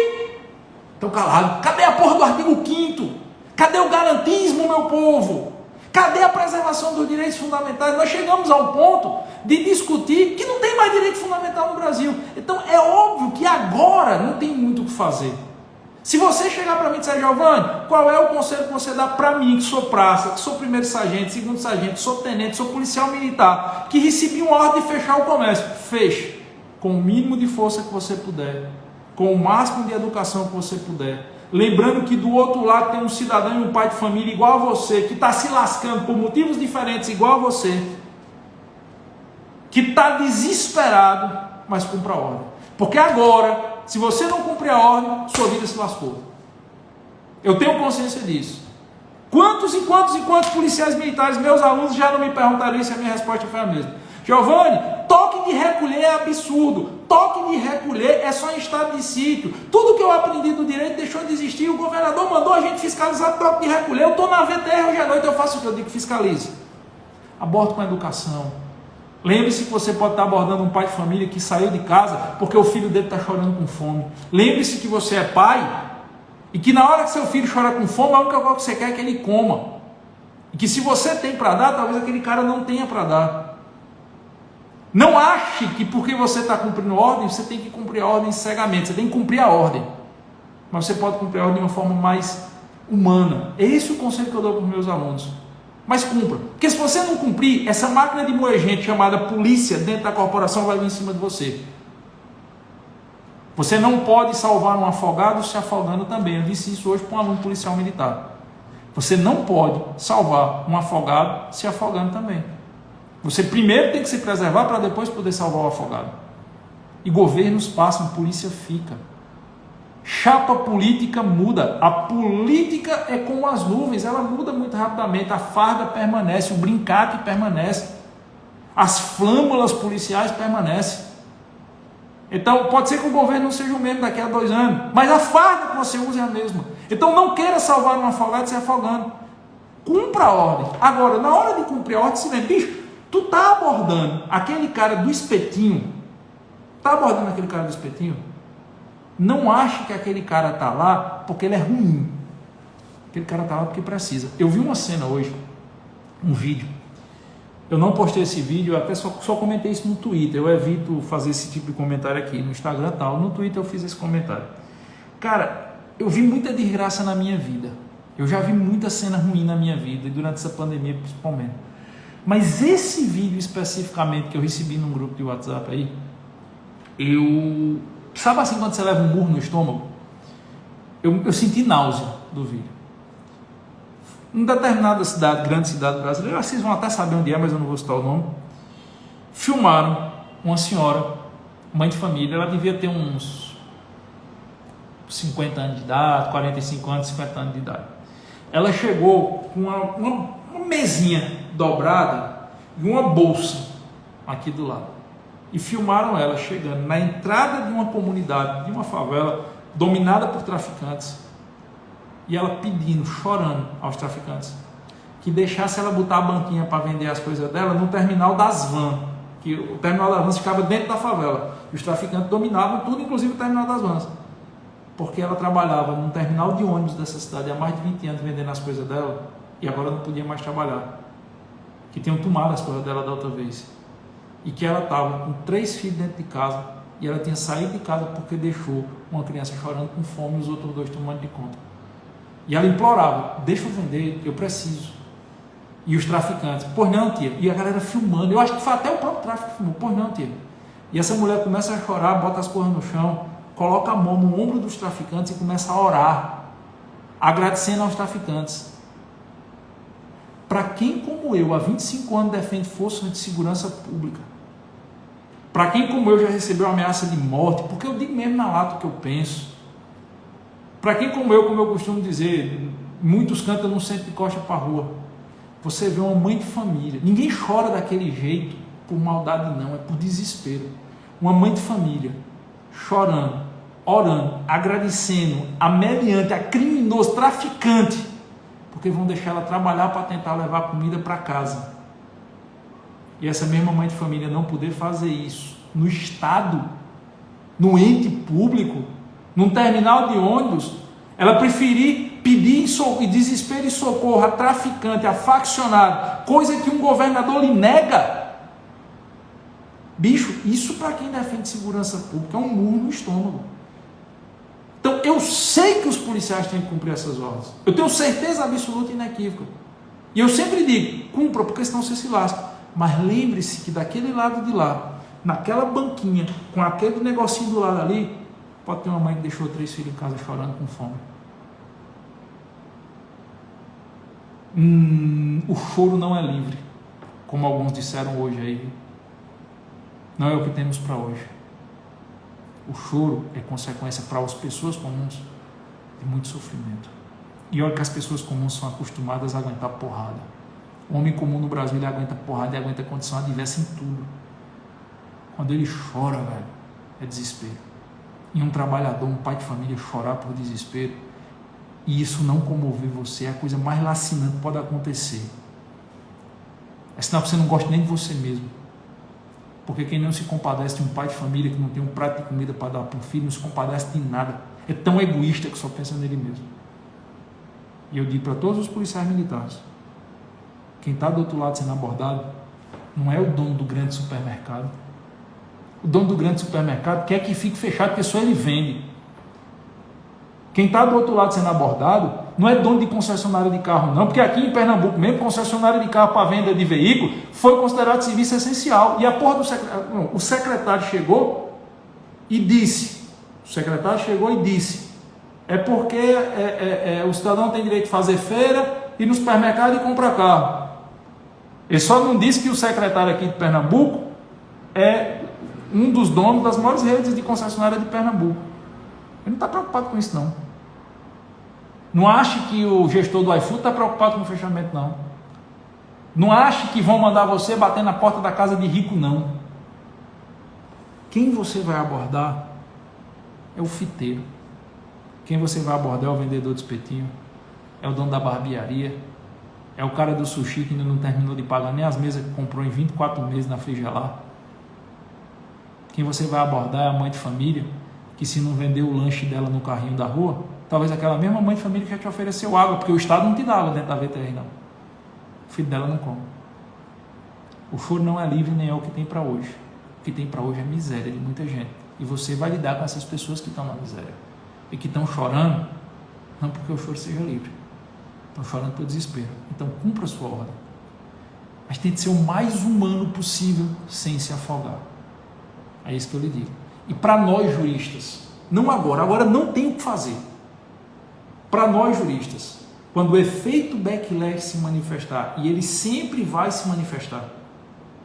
estão calados. Cadê a porra do artigo 5º? Cadê o garantismo, meu povo? Cadê a preservação dos direitos fundamentais? Nós chegamos ao ponto de discutir que não tem mais direito fundamental no Brasil. Então é óbvio que agora não tem muito o que fazer. Se você chegar para mim e disser, Giovanni, qual é o conselho que você dá para mim, que sou praça, que sou primeiro sargento, segundo sargento, sou tenente, sou policial militar, que recebi uma ordem de fechar o comércio? Feche, com o mínimo de força que você puder, com o máximo de educação que você puder. Lembrando que do outro lado tem um cidadão e um pai de família igual a você, que está se lascando por motivos diferentes igual a você, que está desesperado, mas cumpra a ordem. Porque agora, se você não cumprir a ordem, sua vida se lascou. Eu tenho consciência disso. Quantos e quantos policiais militares, meus alunos, já não me perguntaram isso e a minha resposta foi a mesma. Giovanni, toque de recolher é absurdo. Toque de recolher é só em estado de sítio. Tudo que eu aprendi do direito deixou de existir. O governador mandou a gente fiscalizar toque de recolher. Eu estou na VTR hoje à noite, eu faço o que eu digo que fiscalize. Aborto com educação. Lembre-se que você pode estar abordando um pai de família que saiu de casa porque o filho dele está chorando com fome. Lembre-se que você é pai e que na hora que seu filho chora com fome, a única coisa que você quer é que ele coma. E que se você tem para dar, talvez aquele cara não tenha para dar. Não ache que porque você está cumprindo ordem, você tem que cumprir a ordem cegamente. Você tem que cumprir a ordem. Mas você pode cumprir a ordem de uma forma mais humana. É esse o conselho que eu dou para os meus alunos. Mas cumpra. Porque se você não cumprir, essa máquina de moer gente chamada polícia dentro da corporação vai vir em cima de você. Você não pode salvar um afogado se afogando também. Eu disse isso hoje para um aluno policial militar. Você não pode salvar um afogado se afogando também. Você primeiro tem que se preservar para depois poder salvar o afogado. E governos passam, polícia fica. Chapa política muda. A política é como as nuvens, ela muda muito rapidamente. A farda permanece, o brincate permanece, as flâmulas policiais permanecem. Então pode ser que o governo não seja o mesmo daqui a 2 anos, mas a farda que você usa é a mesma. Então não queira salvar um afogado se afogando. Cumpra a ordem. Agora, na hora de cumprir a ordem, se lembra, bicho, tu tá abordando aquele cara do espetinho. Tá abordando aquele cara do espetinho? Não ache que aquele cara está lá porque ele é ruim. Aquele cara está lá porque precisa. Eu vi uma cena hoje, um vídeo. Eu não postei esse vídeo, eu até só comentei isso no Twitter. Eu evito fazer esse tipo de comentário aqui no Instagram e tal. No Twitter eu fiz esse comentário. Cara, eu vi muita desgraça na minha vida. Eu já vi muita cena ruim na minha vida, e durante essa pandemia principalmente. Mas esse vídeo especificamente que eu recebi num grupo de WhatsApp aí, sabe assim quando você leva um murro no estômago? Eu senti náusea do vídeo. Em determinada cidade, grande cidade brasileira, vocês vão até saber onde é, mas eu não vou citar o nome, filmaram uma senhora, mãe de família, ela devia ter uns 50 anos de idade, 45 anos, 50 anos de idade. Ela chegou com uma mesinha dobrada e uma bolsa aqui do lado. E filmaram ela chegando na entrada de uma comunidade, de uma favela, dominada por traficantes. E ela pedindo, chorando aos traficantes, que deixasse ela botar a banquinha para vender as coisas dela no terminal das vans. Que o terminal das vans ficava dentro da favela. E os traficantes dominavam tudo, inclusive o terminal das vans. Porque ela trabalhava num terminal de ônibus dessa cidade há mais de 20 anos vendendo as coisas dela, e agora não podia mais trabalhar. Que tinham tomado as coisas dela da outra vez. E que ela estava com 3 filhos dentro de casa, e ela tinha saído de casa porque deixou uma criança chorando com fome e os outros 2 tomando de conta. E ela implorava, deixa eu vender, eu preciso. E os traficantes, pois não, tia. E a galera filmando, eu acho que foi até o próprio tráfico que filmou, pois não, tia. E essa mulher começa a chorar, bota as coisas no chão, coloca a mão no ombro dos traficantes e começa a orar, agradecendo aos traficantes. Para quem como eu, há 25 anos, defende forças de segurança pública, para quem como eu já recebeu ameaça de morte, porque eu digo mesmo na lata o que eu penso, para quem como eu costumo dizer, muitos cantam no centro de costa para a rua, você vê uma mãe de família, ninguém chora daquele jeito por maldade não, é por desespero. Uma mãe de família chorando, orando, agradecendo a meliante, a criminoso, traficante, porque vão deixar ela trabalhar para tentar levar comida para casa. E essa mesma mãe de família não poder fazer isso no Estado, no ente público, num terminal de ônibus, ela preferir pedir desespero e socorro a traficante, a faccionário, coisa que um governador lhe nega. Bicho, isso para quem defende segurança pública é um murro no estômago. Então eu sei que os policiais têm que cumprir essas ordens. Eu tenho certeza absoluta e inequívoca. E eu sempre digo, cumpra, porque senão você se lasca. Mas lembre-se que daquele lado de lá, naquela banquinha, com aquele negocinho do lado ali, pode ter uma mãe que deixou 3 filhos em casa chorando com fome. O choro não é livre, como alguns disseram hoje aí. Não é o que temos para hoje. O choro é consequência para as pessoas comuns de muito sofrimento. E olha que as pessoas comuns são acostumadas a aguentar porrada. O homem comum no Brasil, ele aguenta porrada e aguenta condição adversa em tudo. Quando ele chora, velho, é desespero. E um trabalhador, um pai de família chorar por desespero, e isso não comover você, é a coisa mais lacinante que pode acontecer. É sinal que você não gosta nem de você mesmo. Porque quem não se compadece de um pai de família que não tem um prato de comida para dar para um filho, não se compadece de nada. É tão egoísta que só pensa nele mesmo. E eu digo para todos os policiais militares, quem está do outro lado sendo abordado não é o dono do grande supermercado. O dono do grande supermercado quer que fique fechado, porque só ele vende. Quem está do outro lado sendo abordado não é dono de concessionária de carro não, porque aqui em Pernambuco mesmo, concessionária de carro para venda de veículo foi considerado serviço essencial. E a porra do secretário, o secretário chegou e disse, é porque o cidadão tem direito de fazer feira e no supermercado e comprar carro. Ele só não disse que o secretário aqui de Pernambuco é um dos donos das maiores redes de concessionária de Pernambuco. Ele não está preocupado com isso não. Não ache que o gestor do iFood está preocupado com o fechamento não. Não ache que vão mandar você bater na porta da casa de rico não. Quem você vai abordar é o fiteiro. Quem você vai abordar é o vendedor de espetinho, é o dono da barbearia, é o cara do sushi que ainda não terminou de pagar nem as mesas que comprou em 24 meses na Frigelar. Quem você vai abordar é a mãe de família, que se não vender o lanche dela no carrinho da rua, talvez aquela mesma mãe de família que já te ofereceu água, porque o Estado não te dá água dentro da VTR não. O filho dela não come. O choro não é livre nem é o que tem para hoje. O que tem para hoje é miséria de muita gente. E você vai lidar com essas pessoas que estão na miséria e que estão chorando, não porque o choro seja livre, Estão chorando pelo desespero. Então, cumpra a sua ordem. Mas tem que ser o mais humano possível, sem se afogar. É isso que eu lhe digo. E para nós juristas, não agora não tem o que fazer. Para nós juristas, quando o efeito backlash se manifestar, e ele sempre vai se manifestar,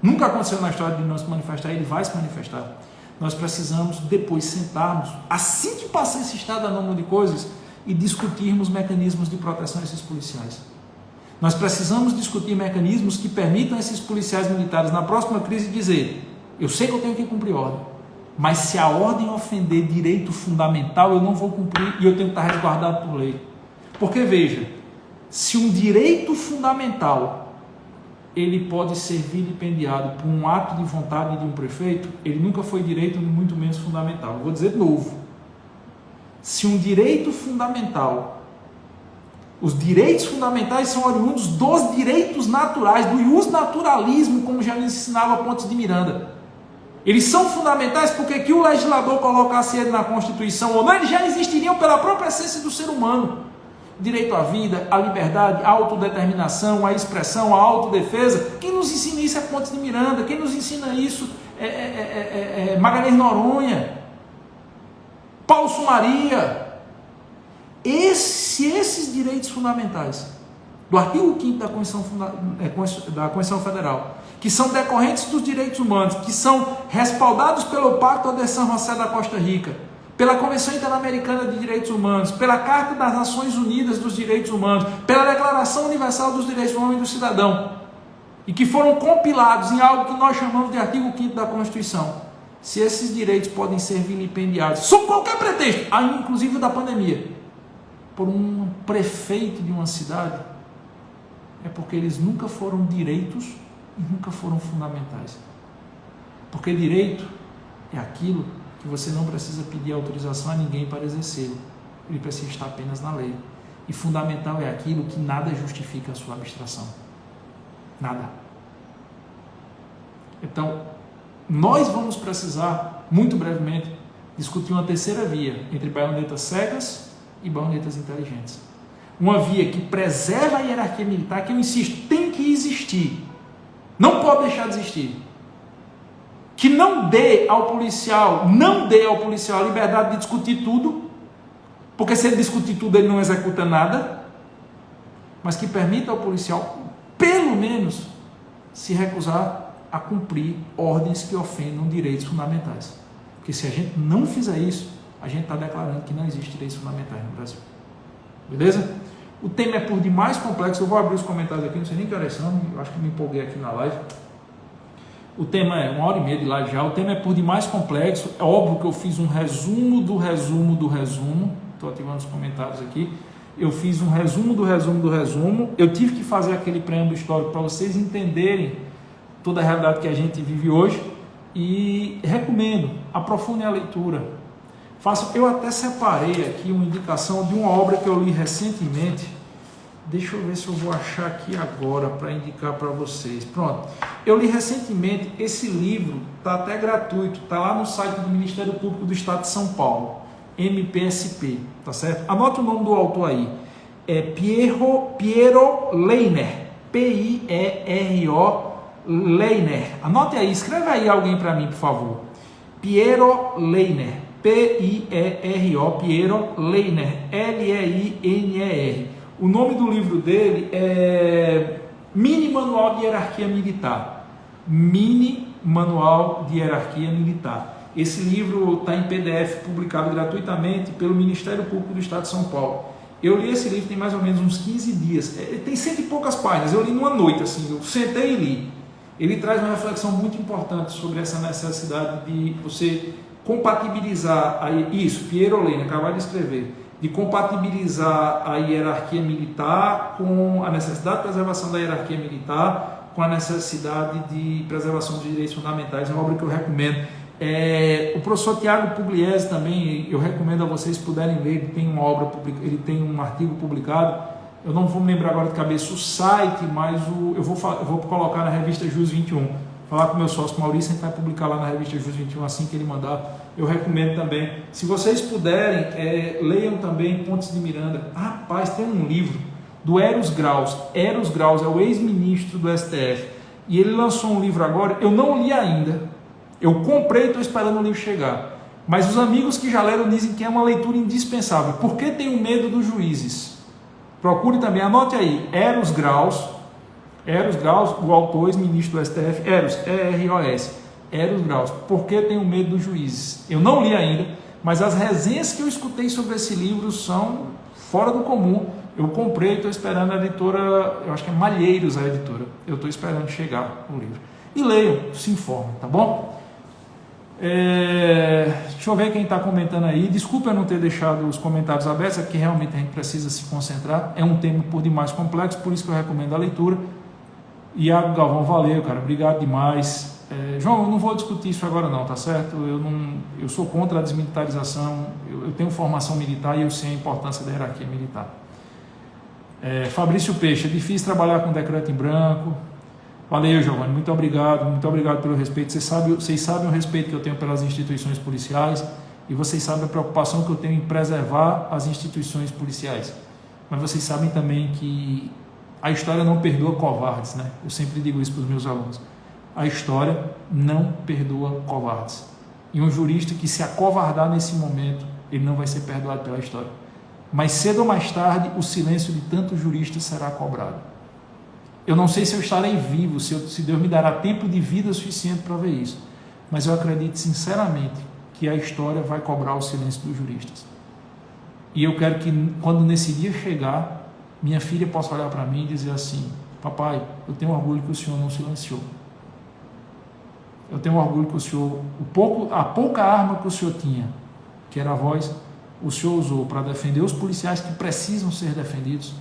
nunca aconteceu na história de não se manifestar, ele vai se manifestar. Nós precisamos depois sentarmos, assim que passar esse estado anômalo de coisas, e discutirmos mecanismos de proteção a esses policiais. Nós precisamos discutir mecanismos que permitam a esses policiais militares, na próxima crise, dizer: eu sei que eu tenho que cumprir ordem, mas se a ordem ofender direito fundamental, eu não vou cumprir e eu tenho que estar resguardado por lei. Porque, veja, se um direito fundamental ele pode ser vilipendiado por um ato de vontade de um prefeito, ele nunca foi direito, muito menos fundamental. Eu vou dizer de novo. Se um direito fundamental, os direitos fundamentais são oriundos dos direitos naturais, do ius naturalismo, como já nos ensinava Pontes de Miranda. Eles são fundamentais porque que o legislador colocasse ele na Constituição ou não, eles já existiriam pela própria essência do ser humano. Direito à vida, à liberdade, à autodeterminação, à expressão, à autodefesa. Quem nos ensina isso é Pontes de Miranda. Quem nos ensina isso é Magalhães Noronha, Paulo Sumaria. Se esses direitos fundamentais do artigo 5º da Constituição Federal, que são decorrentes dos direitos humanos, que são respaldados pelo Pacto de San José da Costa Rica, pela Convenção Interamericana de Direitos Humanos, pela Carta das Nações Unidas dos Direitos Humanos, pela Declaração Universal dos Direitos do Homem e do Cidadão, e que foram compilados em algo que nós chamamos de artigo 5º da Constituição, se esses direitos podem ser vilipendiados, sob qualquer pretexto, inclusive da pandemia, por um prefeito de uma cidade, é porque eles nunca foram direitos e nunca foram fundamentais. Porque direito é aquilo que você não precisa pedir autorização a ninguém para exercê-lo. Ele precisa estar apenas na lei. E fundamental é aquilo que nada justifica a sua abstração. Nada. Então, nós vamos precisar, muito brevemente, discutir uma terceira via entre baionetas cegas e baionetas inteligentes. Uma via que preserva a hierarquia militar, que eu insisto, tem que existir. Não pode deixar de existir. Que não dê ao policial a liberdade de discutir tudo, porque se ele discutir tudo ele não executa nada, mas que permita ao policial, pelo menos, se recusar a cumprir ordens que ofendam direitos fundamentais. Porque se a gente não fizer isso, a gente está declarando que não existe direitos fundamentais no Brasil. Beleza? O tema é por demais complexo, eu vou abrir os comentários aqui, não sei nem que horas são, eu acho que me empolguei aqui na live. O tema é 1h30 de live já, o tema é por demais complexo, é óbvio que eu fiz um resumo do resumo, estou ativando os comentários aqui, eu fiz um resumo do resumo, eu tive que fazer aquele preâmbulo histórico para vocês entenderem toda a realidade que a gente vive hoje, e recomendo, aprofundem a leitura. Eu até separei aqui uma indicação de uma obra que eu li recentemente. Deixa eu ver se eu vou achar aqui agora para indicar para vocês. Pronto. Eu li recentemente esse livro, está até gratuito, está lá no site do Ministério Público do Estado de São Paulo, MPSP, tá certo? Anota o nome do autor aí. É Piero Leiner, P-I-E-R-O Leiner. Anote aí, escreve aí alguém para mim, por favor. Piero Leiner, P-I-E-R-O, Piero Leiner, L-E-I-N-E-R. O nome do livro dele é Mini Manual de Hierarquia Militar. Mini Manual de Hierarquia Militar. Esse livro está em PDF, publicado gratuitamente pelo Ministério Público do Estado de São Paulo. Eu li esse livro tem mais ou menos uns 15 dias. Tem 100 e poucas páginas. Eu li numa noite, assim, eu sentei e li. Ele traz uma reflexão muito importante sobre essa necessidade de você compatibilizar isso, Piero Leiner, acabou de escrever, de compatibilizar a hierarquia militar com a necessidade de preservação da hierarquia militar, com a necessidade de preservação dos direitos fundamentais. É uma obra que eu recomendo. O professor Tiago Pugliese também, eu recomendo a vocês puderem ler, ele tem uma obra, ele tem um artigo publicado, eu não vou me lembrar agora de cabeça o site, mas eu vou colocar na revista Jus 21, falar com o meu sócio Maurício, a gente vai publicar lá na revista Jus 21 assim que ele mandar. Eu recomendo também, se vocês puderem, leiam também Pontes de Miranda. Rapaz, tem um livro do Eros Graus. Eros Graus é o ex-ministro do STF. E ele lançou um livro agora, eu não li ainda. Eu comprei e estou esperando o livro chegar. Mas os amigos que já leram dizem que é uma leitura indispensável. Por que tenho medo dos juízes? Procure também, anote aí, Eros Graus, o autor, ex-ministro do STF, Eros, E-R-O-S, Eros Graus. Por que tenho medo dos juízes? Eu não li ainda, mas as resenhas que eu escutei sobre esse livro são fora do comum. Eu comprei, estou esperando a editora, eu acho que é Malheiros a editora. Eu estou esperando chegar o livro. E leiam, se informem, tá bom? Deixa eu ver quem está comentando aí. Desculpa eu não ter deixado os comentários abertos, é porque realmente a gente precisa se concentrar. É um tema por demais complexo, por isso que eu recomendo a leitura. Iago Galvão, valeu, cara, obrigado demais. João, eu não vou discutir isso agora não, tá certo? Eu sou contra a desmilitarização, eu tenho formação militar e eu sei a importância da hierarquia militar. Fabrício Peixe, é difícil trabalhar com decreto em branco. Valeu, Giovanni, muito obrigado pelo respeito. Vocês sabem o respeito que eu tenho pelas instituições policiais e vocês sabem a preocupação que eu tenho em preservar as instituições policiais. Mas vocês sabem também que a história não perdoa covardes, né? Eu sempre digo isso para os meus alunos. A história não perdoa covardes. E um jurista que se acovardar nesse momento, ele não vai ser perdoado pela história. Mas cedo ou mais tarde, o silêncio de tantos juristas será cobrado. Eu não sei se eu estarei vivo, se Deus me dará tempo de vida suficiente para ver isso. Mas eu acredito sinceramente que a história vai cobrar o silêncio dos juristas. E eu quero que, quando nesse dia chegar, minha filha possa olhar para mim e dizer assim: papai, eu tenho orgulho que o senhor não silenciou. Eu tenho orgulho que o senhor, a pouca arma que o senhor tinha, que era a voz, o senhor usou para defender os policiais que precisam ser defendidos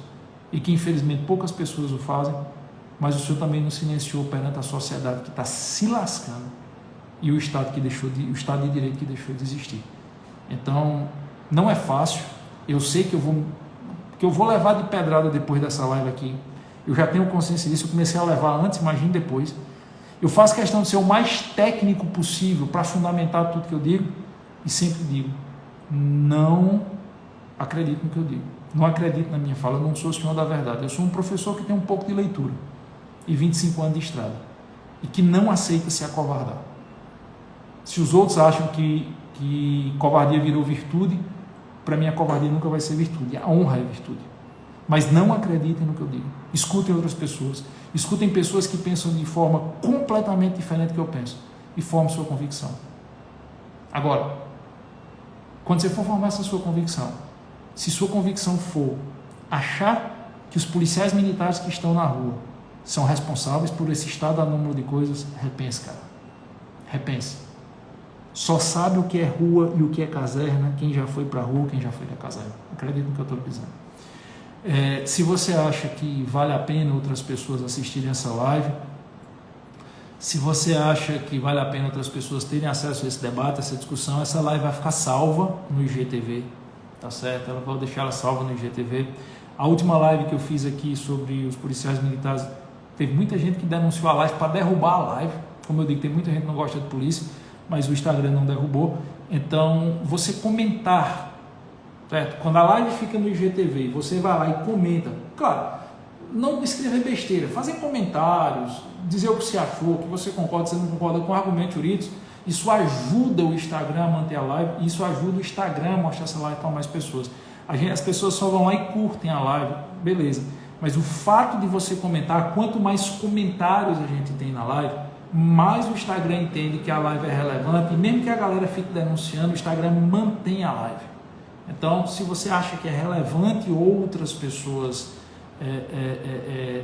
e que infelizmente poucas pessoas o fazem, mas o senhor também não silenciou perante a sociedade que está se lascando e o Estado de Direito que deixou de existir. Então, não é fácil. Eu sei que eu vou levar de pedrada depois dessa live aqui. Eu já tenho consciência disso, eu comecei a levar antes, imagine depois. Eu faço questão de ser o mais técnico possível para fundamentar tudo que eu digo e sempre digo: não acredito no que eu digo, não acredito na minha fala, eu não sou o senhor da verdade, eu sou um professor que tem um pouco de leitura e 25 anos de estrada e que não aceita se acovardar. Se os outros acham que covardia virou virtude, para mim a covardia nunca vai ser virtude, a honra é virtude. Mas não acreditem no que eu digo, escutem outras pessoas, escutem pessoas que pensam de forma completamente diferente do que eu penso e formem sua convicção. Agora, quando você for formar essa sua convicção, se sua convicção for achar que os policiais militares que estão na rua são responsáveis por esse estado anômalo de coisas, repense, cara. Repense. Só sabe o que é rua e o que é caserna quem já foi para a rua, quem já foi da caserna. Acredito no que eu estou dizendo. Se você acha que vale a pena outras pessoas assistirem essa live, se você acha que vale a pena outras pessoas terem acesso a esse debate, essa discussão, essa live vai ficar salva no IGTV, tá certo? Eu vou deixar ela salva no IGTV. A última live que eu fiz aqui sobre os policiais militares, teve muita gente que denunciou a live para derrubar a live. Como eu digo, tem muita gente que não gosta de polícia, mas o Instagram não derrubou. Então, você comentar, certo? Quando a live fica no IGTV, você vai lá e comenta. Claro, não escrever besteira, fazer comentários, dizer o que você achou, que você concorda, você não concorda com argumentos jurídicos. Isso ajuda o Instagram a manter a live, isso ajuda o Instagram a mostrar essa live para mais pessoas. As pessoas só vão lá e curtem a live, beleza. Mas o fato de você comentar, quanto mais comentários a gente tem na live, mais o Instagram entende que a live é relevante, e mesmo que a galera fique denunciando, o Instagram mantém a live. Então, se você acha que é relevante outras pessoas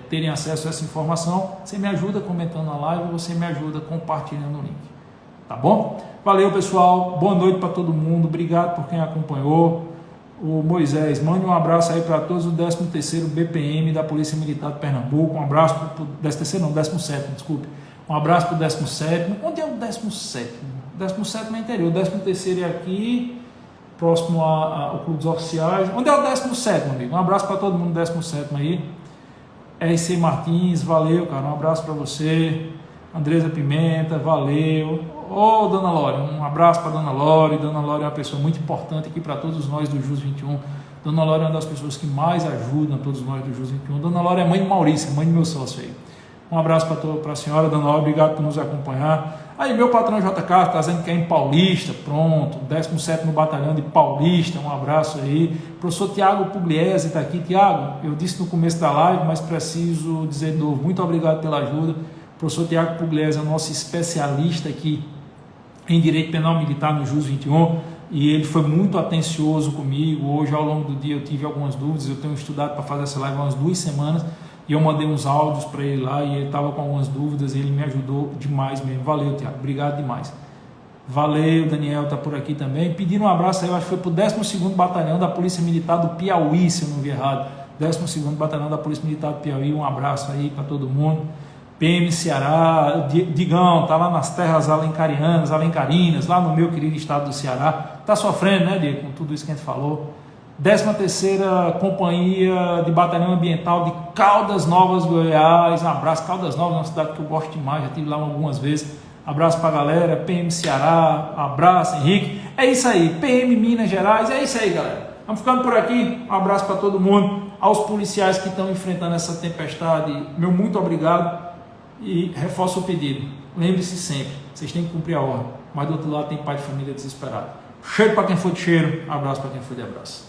terem acesso a essa informação, você me ajuda comentando na live, você me ajuda compartilhando o link. Tá bom? Valeu, pessoal. Boa noite para todo mundo. Obrigado por quem acompanhou. O Moisés, mande um abraço aí para todos o 13º BPM da Polícia Militar de Pernambuco. Um abraço para o 13º, não, 17º, desculpe. Um abraço para o 17º. Onde é o 17º? O 17º é interior. O 13º é aqui, próximo ao Clube dos Oficiais. Onde é o 17º, amigo? Um abraço para todo mundo do 17º aí. RC Martins, valeu, cara. Um abraço para você. Andresa Pimenta, valeu. Ô, Dona Lore, um abraço para Dona Lore. Dona Lore é uma pessoa muito importante aqui para todos nós do JUS 21. Dona Laura é uma das pessoas que mais ajudam todos nós do Jus 21. Dona Laura é mãe de Maurício, mãe do meu sócio aí. Um abraço para a senhora, Dona Laura, obrigado por nos acompanhar. Aí meu patrão JK está dizendo que é em Paulista, pronto, 17º Batalhão de Paulista, um abraço aí. Professor Tiago Pugliese está aqui. Tiago, eu disse no começo da live, mas preciso dizer de novo, muito obrigado pela ajuda. O professor Tiago Pugliese é o nosso especialista aqui em Direito Penal Militar no Jus 21, e ele foi muito atencioso comigo. Hoje, ao longo do dia, eu tive algumas dúvidas, eu tenho estudado para fazer essa live há umas 2 semanas, e eu mandei uns áudios para ele lá, e ele estava com algumas dúvidas, e ele me ajudou demais mesmo. Valeu, Tiago, obrigado demais. Valeu, Daniel está por aqui também. Pedindo um abraço aí, eu acho que foi para o 12º Batalhão da Polícia Militar do Piauí, se eu não vi errado. 12º Batalhão da Polícia Militar do Piauí, um abraço aí para todo mundo. PM Ceará, Digão, tá lá nas terras alencarinas, lá no meu querido estado do Ceará. Tá sofrendo, né, Diego, com tudo isso que a gente falou. 13ª Companhia de Batalhão Ambiental de Caldas Novas, Goiás. Um abraço, Caldas Novas, uma cidade que eu gosto demais, já estive lá algumas vezes. Abraço pra galera, PM Ceará, abraço, Henrique. É isso aí, PM Minas Gerais, é isso aí, galera. Vamos ficando por aqui, um abraço para todo mundo. Aos policiais que estão enfrentando essa tempestade, meu muito obrigado. E reforço o pedido, lembre-se sempre, vocês têm que cumprir a ordem, mas do outro lado tem pai de família desesperado. Cheiro para quem for de cheiro, abraço para quem for de abraço.